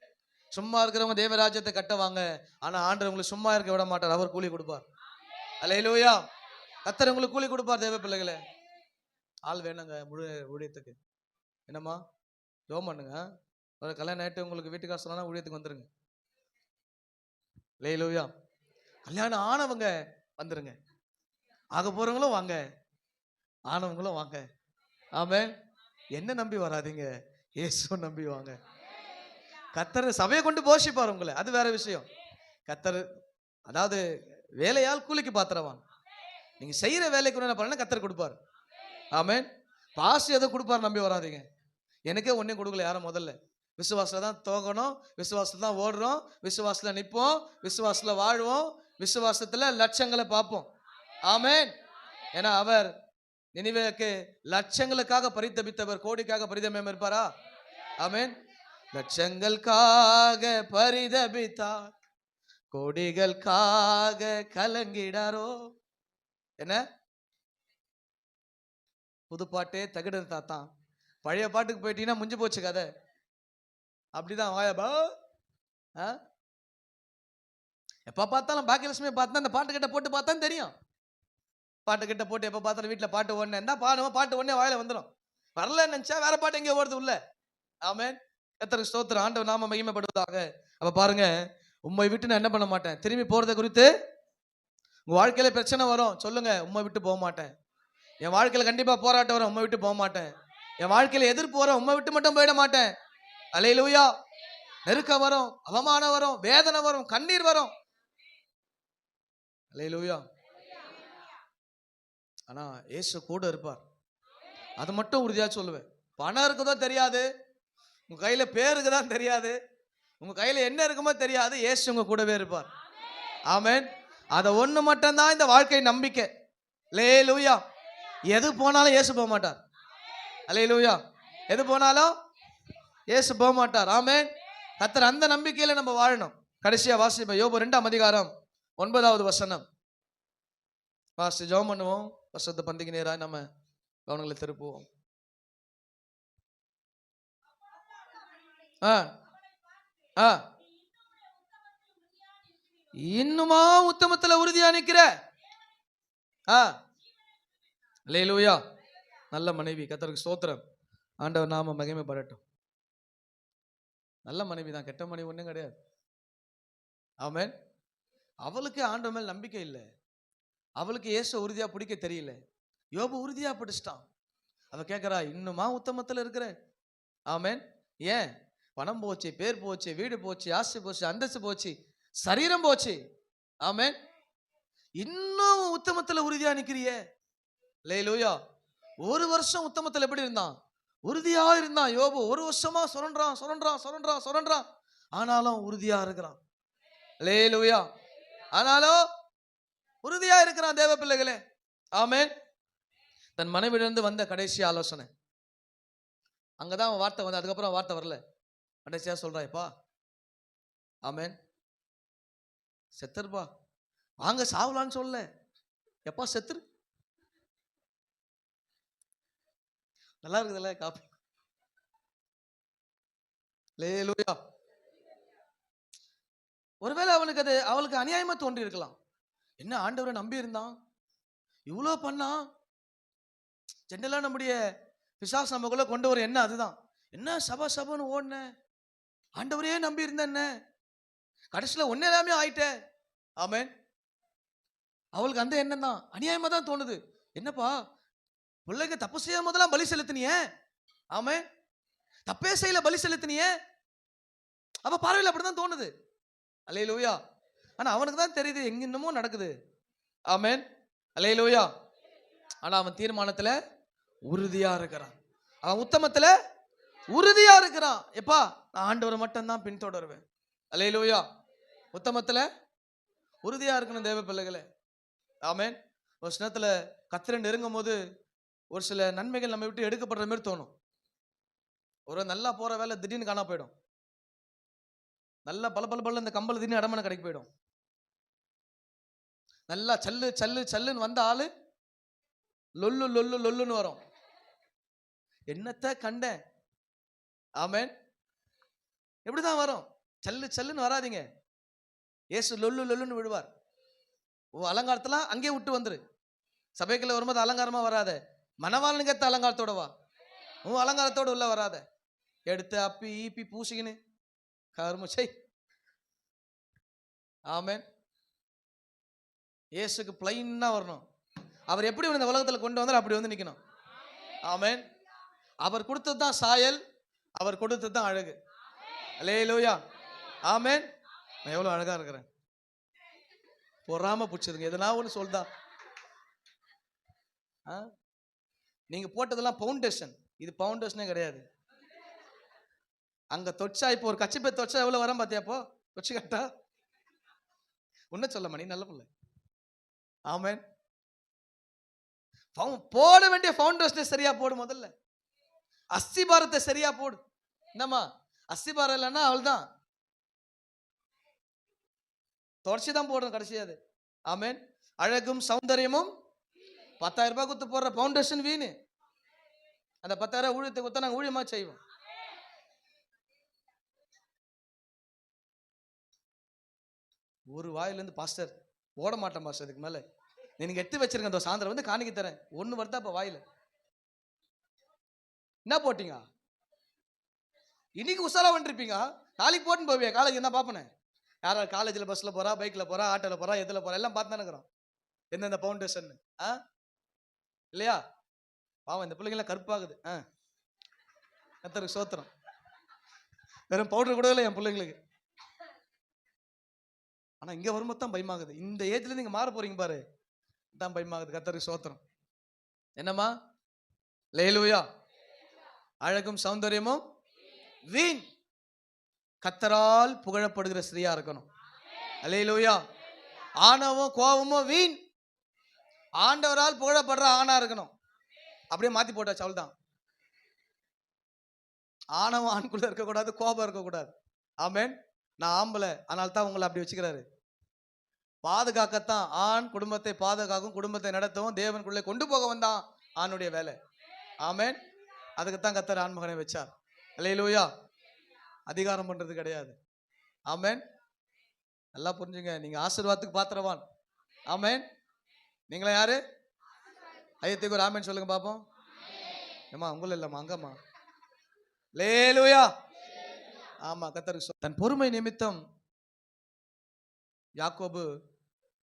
சும்மா இருக்கிறவங்க தேவராஜ்யத்தை கட்ட வாங்க. ஆனா ஆண்டவர் உங்களுக்கு சும்மா இருக்க விட மாட்டார், அவர் கூலி கொடுப்பார். அல்லேலூயா. கர்த்தர் உங்களுக்கு கூலி கொடுப்பார். தேவ பிள்ளைகளே, ஆள் வேணுங்க முழு ஊழியத்துக்கு. என்னம்மா ஜெபம் பண்ணுங்க. ஒரு கல்யாணம் ஆயிட்டு உங்களுக்கு வீட்டுக்கார சொன்னா ஊழியத்துக்கு வந்துருங்க. அல்லேலூயா. கல்யாணம் ஆனவங்க வந்துருங்க, ஆக போறவங்களும் வாங்க, ஆனவங்களும் வாங்க. ஆமென். என்ன நம்பி வராதீங்க, இயேசு நம்பி வாங்க. கர்த்தர் சபையை கொண்டு போஷிப்பார் உங்களை, அது வேற விஷயம். கர்த்தர் அதாவது வேலையால் கூலிக்கு பாத்திரவான். நீங்க செய்யற வேலைக்கு என்ன பண்ண கர்த்தர் கொடுப்பார். ஆமென். பாஸ் எதை கொடுப்பார் நம்பி வராதீங்க. எனக்கே ஒன்றையும் கொடுக்கல யாரும். முதல்ல விசுவாசத்துல தான் தோகணும், விசுவாசத்துல தான் ஓடுறோம், விசுவாசத்துல நிற்போம், விசுவாசத்துல வாழ்வோம், விசுவாசத்துல லட்சங்களை பார்ப்போம். ஆமென். ஏன்னா அவர் நினிவேக்கு லட்சங்களுக்காக பரிதபித்தவர், கோடிக்காக பரிதபிக்காம இருப்பாரா? ஆமென். லட்சங்களுக்காக பரிதபித்தார், கோடிகளுக்காக கலங்கிடாரோ. என்ன புது பாட்டே தகுடு தாத்தான், பழைய பாட்டுக்கு போயிட்டீங்கன்னா முடிஞ்சு போச்சு கதை. அப்படிதான் வாயபா எப்ப பார்த்தாலும் பாக்கியலட்சுமி பார்த்தா அந்த பாட்டு கிட்ட போட்டு பார்த்தா தெரியும். பாட்டு கிட்ட போட்டு எப்ப பார்த்தாலும் வீட்டுல பாட்டு ஒண்ணு என்ன பாடுவோம், பாட்டு ஒண்ணே வாயில வந்துடும். வரல நினைச்சா வேற பாட்டு எங்கேயோ ஓடுது உள்ள. ஆமென். கர்த்தருக்கு ஸ்தோத்திரம். ஆண்டவர் நாம மகிமைப்படுவதாக. அப்ப பாருங்க, உம்மை விட்டு நான் என்ன பண்ண மாட்டேன். திரும்பி போறதை குறித்து உங்க வாழ்க்கையில பிரச்சனை வரும், சொல்லுங்க, உம்மை விட்டு போக மாட்டேன். என் வாழ்க்கையில கண்டிப்பா போராட்டம் வரும், உம்மை விட்டு போக மாட்டேன். என் வாழ்க்கையில எதிர்ப்பு வரும், உம்மை விட்டு மட்டும் போயிட மாட்டேன். அல்லேலூயா. நெருக்கம் வரும், அவமானம் வரும், வேதனை வரும், கண்ணீர் வரும். அல்லேலூயா. ஆனா இயேசு கூட இருப்பார். அது மட்டும் உறுதியா சொல்லுவேன். பணம் இருக்குதோ தெரியாது, உங்க கையில பேர் இருக்குதான் தெரியாது, உங்க கையில என்ன இருக்குமோ தெரியாது, இயேசு உங்க கூடவே இருப்பார். ஆமென். அத ஒண்ணு மட்டும் தான் இந்த வாழ்க்கை நம்பிக்கை. அல்லேலூயா. எது போனாலும் இயேசு போக மாட்டார். அல்லேலூயா. எது போனாலும் இயேசு போக மாட்டார். ஆமென். கர்த்தர் அந்த நம்பிக்கையில நம்ம வாழணும். கடைசியா வாசிப்போம், யோபு 2ஆம் அதிகாரம் 9வது வசனம். வாசி ஜெபம் பண்ணுவோம். வசனத்தை பந்திக்கு நேராக நம்ம கவனங்களை திருப்புவோம். இன்னுமா உத்தமத்துல உறுதியா நிக்கிற? அல்லேலூயா. நல்ல மனைவி, கர்த்தருக்கு ஸ்தோத்திரம். ஆண்டவர் நாம மகிமைப்படட்டும். நல்ல மனைவி தான், கெட்ட மனைவி ஒண்ணும் கிடையாது. ஆமென். அவளுக்கு ஆண்டவர் மேல் நம்பிக்கை இல்லை, அவளுக்கு இயேசு உறுதியா பிடிக்க தெரியல. யோபு உறுதியா பிடிச்சிட்டான். அவ கேட்கிறா, இன்னுமா உத்தமத்துல இருக்கிற? ஆமென். ஏன்? பணம் போச்சு, பேர் போச்சு, வீடு போச்சு, ஆசை போச்சு, அந்தஸ்து போச்சு, சரீரம் போச்சு. ஆமென். இன்னும் உத்தமத்துல உறுதியா நிக்கிறியே. அல்லேலூயா. ஒரு வருஷம் உத்தமத்துல எப்படி இருந்தான்? உறுதியா இருந்தான் யோபு. ஒரு வருஷமா சுரண்டான். ஆனாலும் உறுதியா இருக்கிறான். அல்லேலூயா. ஆனாலும் உறுதியா இருக்கிறான் தேவ பிள்ளைகளே. ஆமென். தன் மனைவியிலிருந்து வந்த கடைசி ஆலோசனை அங்கதான் அவன் வார்த்தை வந்து, அதுக்கப்புறம் வார்த்தை வரல. கடைசியா சொல்றாப்பா, ஆமென், செத்துருப்பா, வாங்க சாவலான்னு சொல்ல, எப்பா செத்துரு. நல்லா இருக்குதுல்ல காப்பி. அல்லேலூயா. ஒருவேளை அவளுக்கு அநியாயமா தோன்றி இருக்கலாம். என்ன ஆண்டவரை நம்பி இருந்தான், இவ்வளோ பண்ணா, ஜெனரலா நம்முடைய பிசாசு நமக்குள்ள கொண்டு வர என்ன அதுதான். என்ன சபன்னு ஓடுன, ஆண்டவரையே நம்பி இருந்த, என்ன கடைசியில் ஒன்னு எல்லாமே ஆயிட்ட. ஆமென். அவளுக்கு அந்த எண்ணம் தான், அநியாயமா தான் தோணுது. என்னப்பா பிள்ளைக்கு தப்பு செய்யும் போதெல்லாம் பலி செலுத்தினிய, ஆமென், தப்பே செய்யல பலி செலுத்தினிய, அப்ப பார்வையில் அப்படிதான் தோணுது. அல்லேலூயா. ஆனா அவனுக்கு தான் தெரியுது எங்க இன்னமும் நடக்குது. ஆமென். அல்லேலூயா. ஆனா அவன் தீர்மானத்துல உறுதியா இருக்கிறான், அவன் உத்தமத்துல உறுதியா இருக்கிறான். எப்பா நான் ஆண்டவரை மட்டும் தான் பின்தொடருவேன். அல்லேலூயா. உத்தமத்துல உறுதியா இருக்கணும் தேவ பிள்ளைகளே. ஆமென். ஒரு சின்னத்துல கர்த்தரை நெருங்கும் போது ஒரு சில நன்மைகள் நம்ம விட்டு எடுக்கப்படுற மாதிரி தோணும். ஒரு நல்லா போற வேலை திடீர்னு காணா போயிடும். நல்லா பல இந்த கம்பல் திடீர்னு இடமான கடைக்கு போயிடும். நல்லா சல்லுன்னு வந்த ஆளு லொல்லுன்னு வரும். என்னத்த கண்டேன். ஆமென். எப்படிதான் வரும்? சல்லுன்னு வராதிங்க. ஏசு லொல்லுன்னு விடுவார். அலங்காரத்துல அங்கே விட்டு வந்துரு. சபைக்குள்ள வரும்போது அலங்காரமா வராத, மணவாளனுக்கு ஏத்த அலங்காரத்தோட வா. உன் அலங்காரத்தோட உள்ள வராத. எடுத்து அப்பி ஈப்பி பூசிக்கின்னு கருமச்சை. ஆமென். இயேசுக்கு பிளைன்னா வரணும். அவர் எப்படி இந்த உலகத்துல கொண்டு வந்தார் அப்படி வந்து நிக்கணும். ஆமென். அவர் கொடுத்தது தான் சாயல், அவர் கொடுத்தது தான் அழகு. அல்லேலூயா. ஆமென். நான் எவ்வளவு அழகா இருக்கிறேன். பொறாம பிடிச்சதுங்க எதனா ஒன்று சொல்தா. நீங்க போட்டதெல்லாம் பவுண்டேஷன், இது பவுண்டேஷனே கிடையாது. அங்க தொச்சா இப்போ ஒரு கட்சி பேர் தொச்சா எவ்வளவு வரும் பாத்தியாப்போ, தொச்சு கட்டா உன்ன சொல்ல மணி நல்ல பிள்ளை. ஆமென். போட வேண்டிய பவுண்டேஷனை சரியா போடு. முதல்ல அஸ்திபாரத்தை சரியா போடு. என்னம்மா அஸ்திபாரம் இல்லைன்னா அவள் தான் தொடர்ச்சிதான் போடணும் கடைசியாது. ஆமென். அழகும் சௌந்தரியமும் 10,000 ரூபாய் குத்து போடுற பவுண்டேஷன் வீணு. அந்த 10,000 ஊழியத்தை குத்த நாங்கள் ஊழியமா செய்வோம். ஒரு வாயிலேருந்து பாஸ்டர் ஓட மாட்டேன் பாஸ்டர், இதுக்கு மேலே நீங்க எடுத்து வச்சிருங்க, அந்த சாயந்தரம் வந்து காணிக்க தரேன். ஒன்று வருதா இப்போ வாயில? என்ன போட்டீங்க? இன்னைக்கு உசாலா வந்துருப்பீங்க, நாளைக்கு போட்டுன்னு போவியா? காலேஜ் என்ன பார்ப்பனே? யாராவது காலேஜில் பஸ்ஸில் போகிறா, பைக்கில் போகிறா, ஆட்டோவில் போகிறா, எதில் போகிறா, எல்லாம் பார்த்து தானே இருக்கிறோம். எந்தெந்த ஃபவுண்டேஷன் இல்லையா? பாவம் இந்த பிள்ளைங்களாம் கருப்பாகுது. கர்த்தருக்கு சோத்திரம். வெறும் பவுடர் கூட இல்லை என் பிள்ளைங்களுக்கு. ஆனால் இங்கே வரும்போது தான் பயமாகுது. இந்த ஏஜ்லேருந்து நீங்கள் மாற போறீங்க பாரு, தான் பயமாகுது. கர்த்தருக்கு சோத்திரம். என்னம்மா? லேலூயா. அழகும் சௌந்தரியமும் வீண், கர்த்தரால் புகழப்படுகிற ஸ்திரீயா இருக்கணும். அல்லேலூயா. ஆணவம் கோபமும் வீண், ஆண்டவரால் புகழப்படுற ஆணா இருக்கணும். அப்படியே மாத்தி போட்டாச்சு, அவள்தான். ஆணவம் ஆண்குள்ள இருக்கக்கூடாது, கோபம் இருக்கக்கூடாது. ஆமேன். நான் ஆம்பளை, அதனால தான் உங்களை அப்படி வச்சுக்கிறாரு. பாதுகாக்கத்தான் ஆண் குடும்பத்தை பாதுகாக்கும், குடும்பத்தை நடத்தவும் தேவனுக்குள்ளே கொண்டு போக வந்தான் ஆணுடைய வேலை. ஆமேன். அதுக்குத்தான் கர்த்தர் ஆண்மகனை வச்சார். அல்லேலூயா. அதிகாரம் பண்றது கிடையாது. ஆமேன். நல்லா புரிஞ்சுங்க, நீங்க ஆசீர்வாதத்துக்கு பாத்திரவான். ஆமேன். நீங்களா யாரு? ஐயத்துக்கு ஒரு ஆமேன் சொல்லுங்க பாப்போம். ஏமா உங்கள இல்லம்மா, அங்கம்மா. லேலூயா. ஆமா, கர்த்தருக்கு தன் பொறுமை நிமித்தம் யாக்கோபு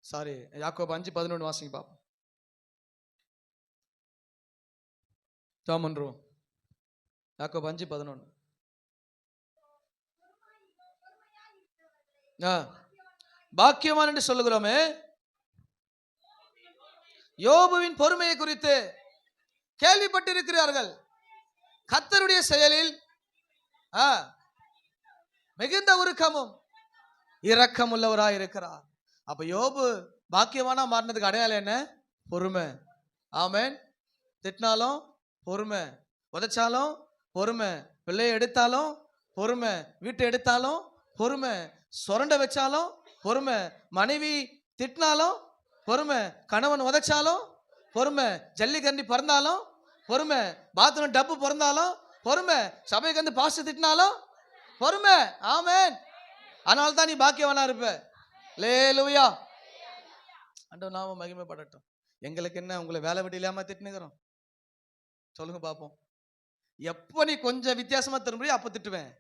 5:11 வாசிங்க பாப்போம். தாமன்றுவோம். யாக்கோபு 5:11. பாக்கியவான் என்று சொல்லுகிறோமே, யோபுவின் பொறுமையை குறித்து கேள்விப்பட்டிருக்கிறார்கள். கர்த்தருடைய செயலில் மிகுந்த உருக்கமும் இரக்கம் உள்ளவராய் இருக்கிறார். அப்ப யோபு பாக்கியவானா மாறினதுக்கு அடையாளம் என்ன? பொறுமை. ஆமேன். திட்டினாலும் பொறுமை, உதைச்சாலும் பொறுமை, பிள்ளையை எடுத்தாலும் பொறுமை, வீட்டை எடுத்தாலும் பொறுமை, சொரண்ட வச்சாலும் பொறுமை, மனைவி திட்டினாலும் பொறுமை, கணவன் உதைச்சாலும் பொறுமை, ஜல்லிக்கண்டி பிறந்தாலும் பொறுமை, பாத்ரூம் டப்பு பிறந்தாலும் பொறுமை, சபைக்கு வந்து பாஸ்டர் திட்டினாலும் பொறுமை. ஆமேன். அதனால தான் நீ பாக்கியவனா இருப்ப. லேலூயா. ஆண்டவர் நாம மகிமைப்படட்டும். எங்களுக்கு என்ன, உங்களை வேலை வெட்டி இல்லாம திட்டுனுக்கிறோம்? சொல்லுங்க பாப்போம். எப்போ நீ கொஞ்சம் வித்தியாசமா திரும்பியோ அப்ப திட்டுவேன்.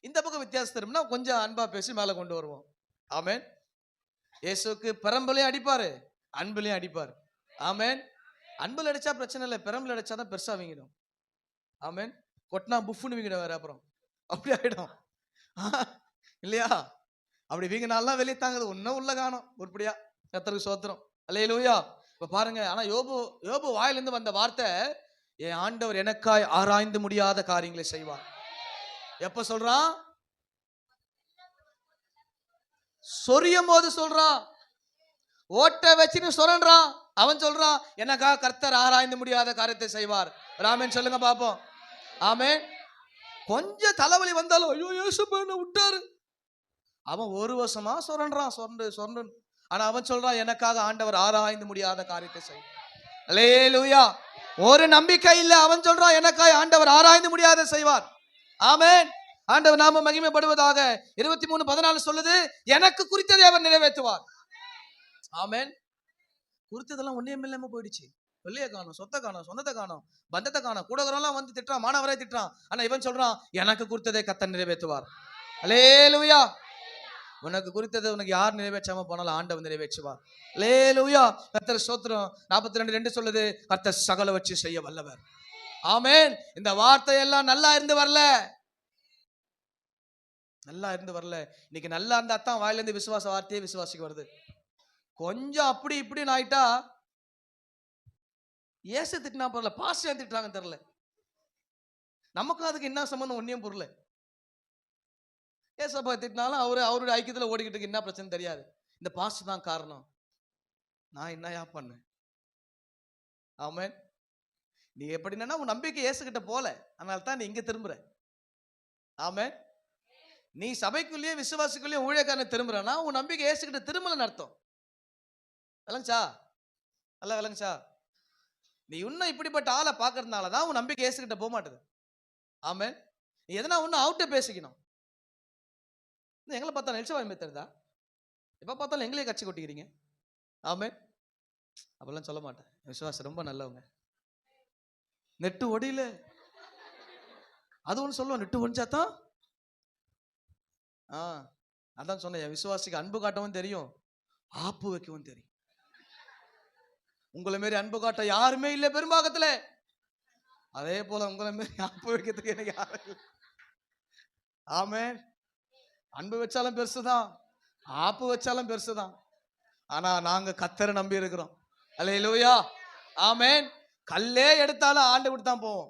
இந்த பக்கம் வித்தியாசம் திரும்பினா கொஞ்சம் அன்பா பேசி மேல கொண்டு வருவோம். ஆமேன். இயேசுக்கு பெரம்பலையும் அடிப்பாரு, அன்புலையும் அடிப்பாரு. ஆமேன். அன்புல அடிச்சா பிரச்சனை இல்லை, பெரம்புல அடிச்சாதான் பெருசா வீங்கிடும். ஆமேன். கொட்டினா புஃப்னு வீங்கிடும் வேற, அப்புறம் அப்படி ஆயிடும் இல்லையா? அப்படி வீங்கினாலாம் வெளியே தாங்குது, ஒன்னும் உள்ள காணும் உருப்படியா. கர்த்தருக்கு சோத்திரம். அல்லேலூயா. இப்ப பாருங்க, ஆனா யோபு வாயிலிருந்து வந்த வார்த்தை, என் ஆண்டவர் எனக்காய் ஆராய்ந்து முடியாத காரியங்களை செய்வார். எப்ப சொல்றான்? சொரியும் போது சொல்றான். ஓட்ட வச்சுன்னு சொல்றான். அவன் சொல்றான், எனக்காக கர்த்தர் ஆராய்ந்து முடியாத காரியத்தை செய்வார். ராமன் சொல்லுங்க பாப்போம். ஆமேன். கொஞ்சம் தலைவலி வந்தாலும் ஐயோ யோசிப்பா விட்டாரு. அவன் ஒரு வருஷமா சொரன்றான், சொரண்டு. ஆனா அவன் சொல்றான், எனக்காக ஆண்டவர் ஆராய்ந்து முடியாத காரியத்தை செய்வார். அல்லேலூயா. ஒரு நம்பிக்கை இல்ல, அவன் சொல்றான், எனக்காக ஆண்டவர் ஆராய்ந்து முடியாத செய்வார். ஆமேன். ஆண்டவர் நாம மகிமைப்படுவதாக. 23:14 சொல்லுது, எனக்கு குறித்ததை அவர் நிறைவேற்றுவார். ஆமேன். குறித்ததெல்லாம் ஒன்னியம் இல்லாம போயிடுச்சு. வெளியே காணும், சொத்தை காணும், சொந்தத்தை காணும், பந்தத்தை காணும், கூடகரெல்லாம் வந்து திட்டுறான், மாணவரை திட்டுறான். ஆனா இவன் சொல்றான், எனக்கு குறித்ததை கர்த்தர் நிறைவேற்றுவார். அல்லேலூயா. உனக்கு குறித்ததை உனக்கு யார் நிறைவேற்றாம போனாலும் ஆண்டவர் நிறைவேற்றுவார். அல்லேலூயா. கர்த்தர் ஸ்தோத்திரம். 42:2 சொல்லுது, கர்த்தர் சகல வச்சு செய்ய வல்லவர். ஆமேன். இந்த வார்த்தை எல்லாம் நல்லா இருந்து வரல, நல்லா இருந்து வரல. இன்னைக்கு நல்லா இருந்தா தான் வாயில இருந்து விசுவாச வார்த்தையே விசுவாசிக்கு வருது. கொஞ்சம் அப்படி இப்படின்னு ஆயிட்டா, ஏசு திட்டினா பரவாயில்ல, பாஸ்டர் ஏன் திட்டுறாங்க தெரியல. நமக்கும் அதுக்கு என்ன சம்பந்தம் ஒன்னியும் புரியல. ஏசப்பா திட்டினாலும் அவருடைய ஐக்கியத்துல ஓடிக்கிட்டு என்ன பிரச்சனை தெரியாது. இந்த பாஸ்டர் தான் காரணம். நான் என்னையா பண்ணேன்? ஆமேன். நீ எப்படின்னா உன் நம்பிக்கை ஏசுகிட்ட போல, அதனால தான் நீ இங்க திரும்புற. ஆமேன். நீ சபைக்குள்ளேயே விசுவாசிக்குள்ளேயே ஊழியக்காரனை திரும்புறனா உன் நம்பிக்கை ஏசுகிட்ட திரும்பலன்னு அர்த்தம். விளங்குச்சா? நல்லா விளங்குச்சா? நீ இன்னும் இப்படிப்பட்ட ஆளை பார்க்கறதுனாலதான் உன் நம்பிக்கை ஏசுகிட்ட போக மாட்டேது. ஆமேன். நீ எதனா ஒன்னும் அவுட்ட பேசிக்கணும். எங்களை பார்த்தா நெல்சவாய் தெரியுதா? எப்ப பார்த்தாலும் எங்களே கட்சி கொட்டிக்கிறீங்க. ஆமென். அப்பெல்லாம் சொல்ல மாட்டேன். விசுவாசம் ரொம்ப நல்லவங்க. நெட்டு ஒடியில அது ஒன்று சொல்லுவோம், நெட்டு ஒடிஞ்சாதான். அதான் சொன்னேன், என் விசுவாசிக்கு அன்பு காட்டவும் தெரியும், ஆப்பு வைக்கவும் தெரியும். உங்களை மாரி அன்பு காட்ட யாருமே இல்லை பெரும்பாகத்துல. அதே போல உங்களை மாரி ஆப்பு வைக்கிறதுக்கு எனக்கு யாரும் இல்லை. ஆமென். அன்பு வச்சாலும் பெருசுதான், ஆப்பு வச்சாலும் பெருசுதான். ஆனா நாங்க கர்த்தரை நம்பி இருக்கிறோம். அல்லேலூயா. ஆமென். கல்லே எடுத்தாலும் ஆண்டவர்கிட்ட தான் போவோம்.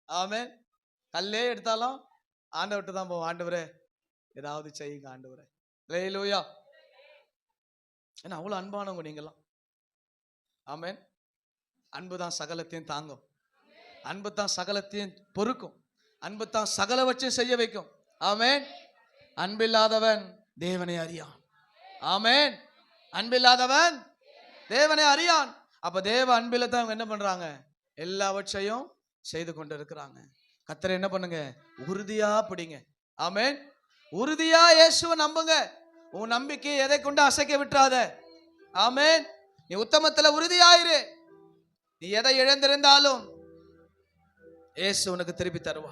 ஆமென். கல்லே எடுத்தாலும் ஆண்டவர்கிட்ட தான் போவோம். ஆண்டவரே ஏதாவது செய்யுங்க ஆண்டவரே. அல்லேலூயா. ஏன்னா அவ்வளவு அன்பானவங்க நீங்கெல்லாம். ஆமென். அன்பு தான் சகலத்தையும் தாங்கும், அன்பு தான் சகலத்தையும் பொறுக்கும், அன்பு தான் சகலவற்றையும் செய்ய வைக்கும். ஆமென். அன்பில்லாதவன் தேவனை அறியான். ஆமென். அன்பில்லாதவன் தேவனை அறியான். அப்ப தேவ அன்பில தான் என்ன பண்றாங்க, எல்லாவற்றையும் செய்து கொண்டு இருக்கிறாங்க. கர்த்தரை என்ன பண்ணுங்க, உறுதியா பிடிங்க. ஆமென். உறுதியா இயேசுவை நம்புங்க. உன் நம்பிக்கை எதை கொண்டு அசைக்க விட்டுறாத. ஆமென். நீ உத்தமத்துல உறுதியாயிரு. நீ எதை இழந்திருந்தாலும் இயேசு உனக்கு திருப்பி தருவா.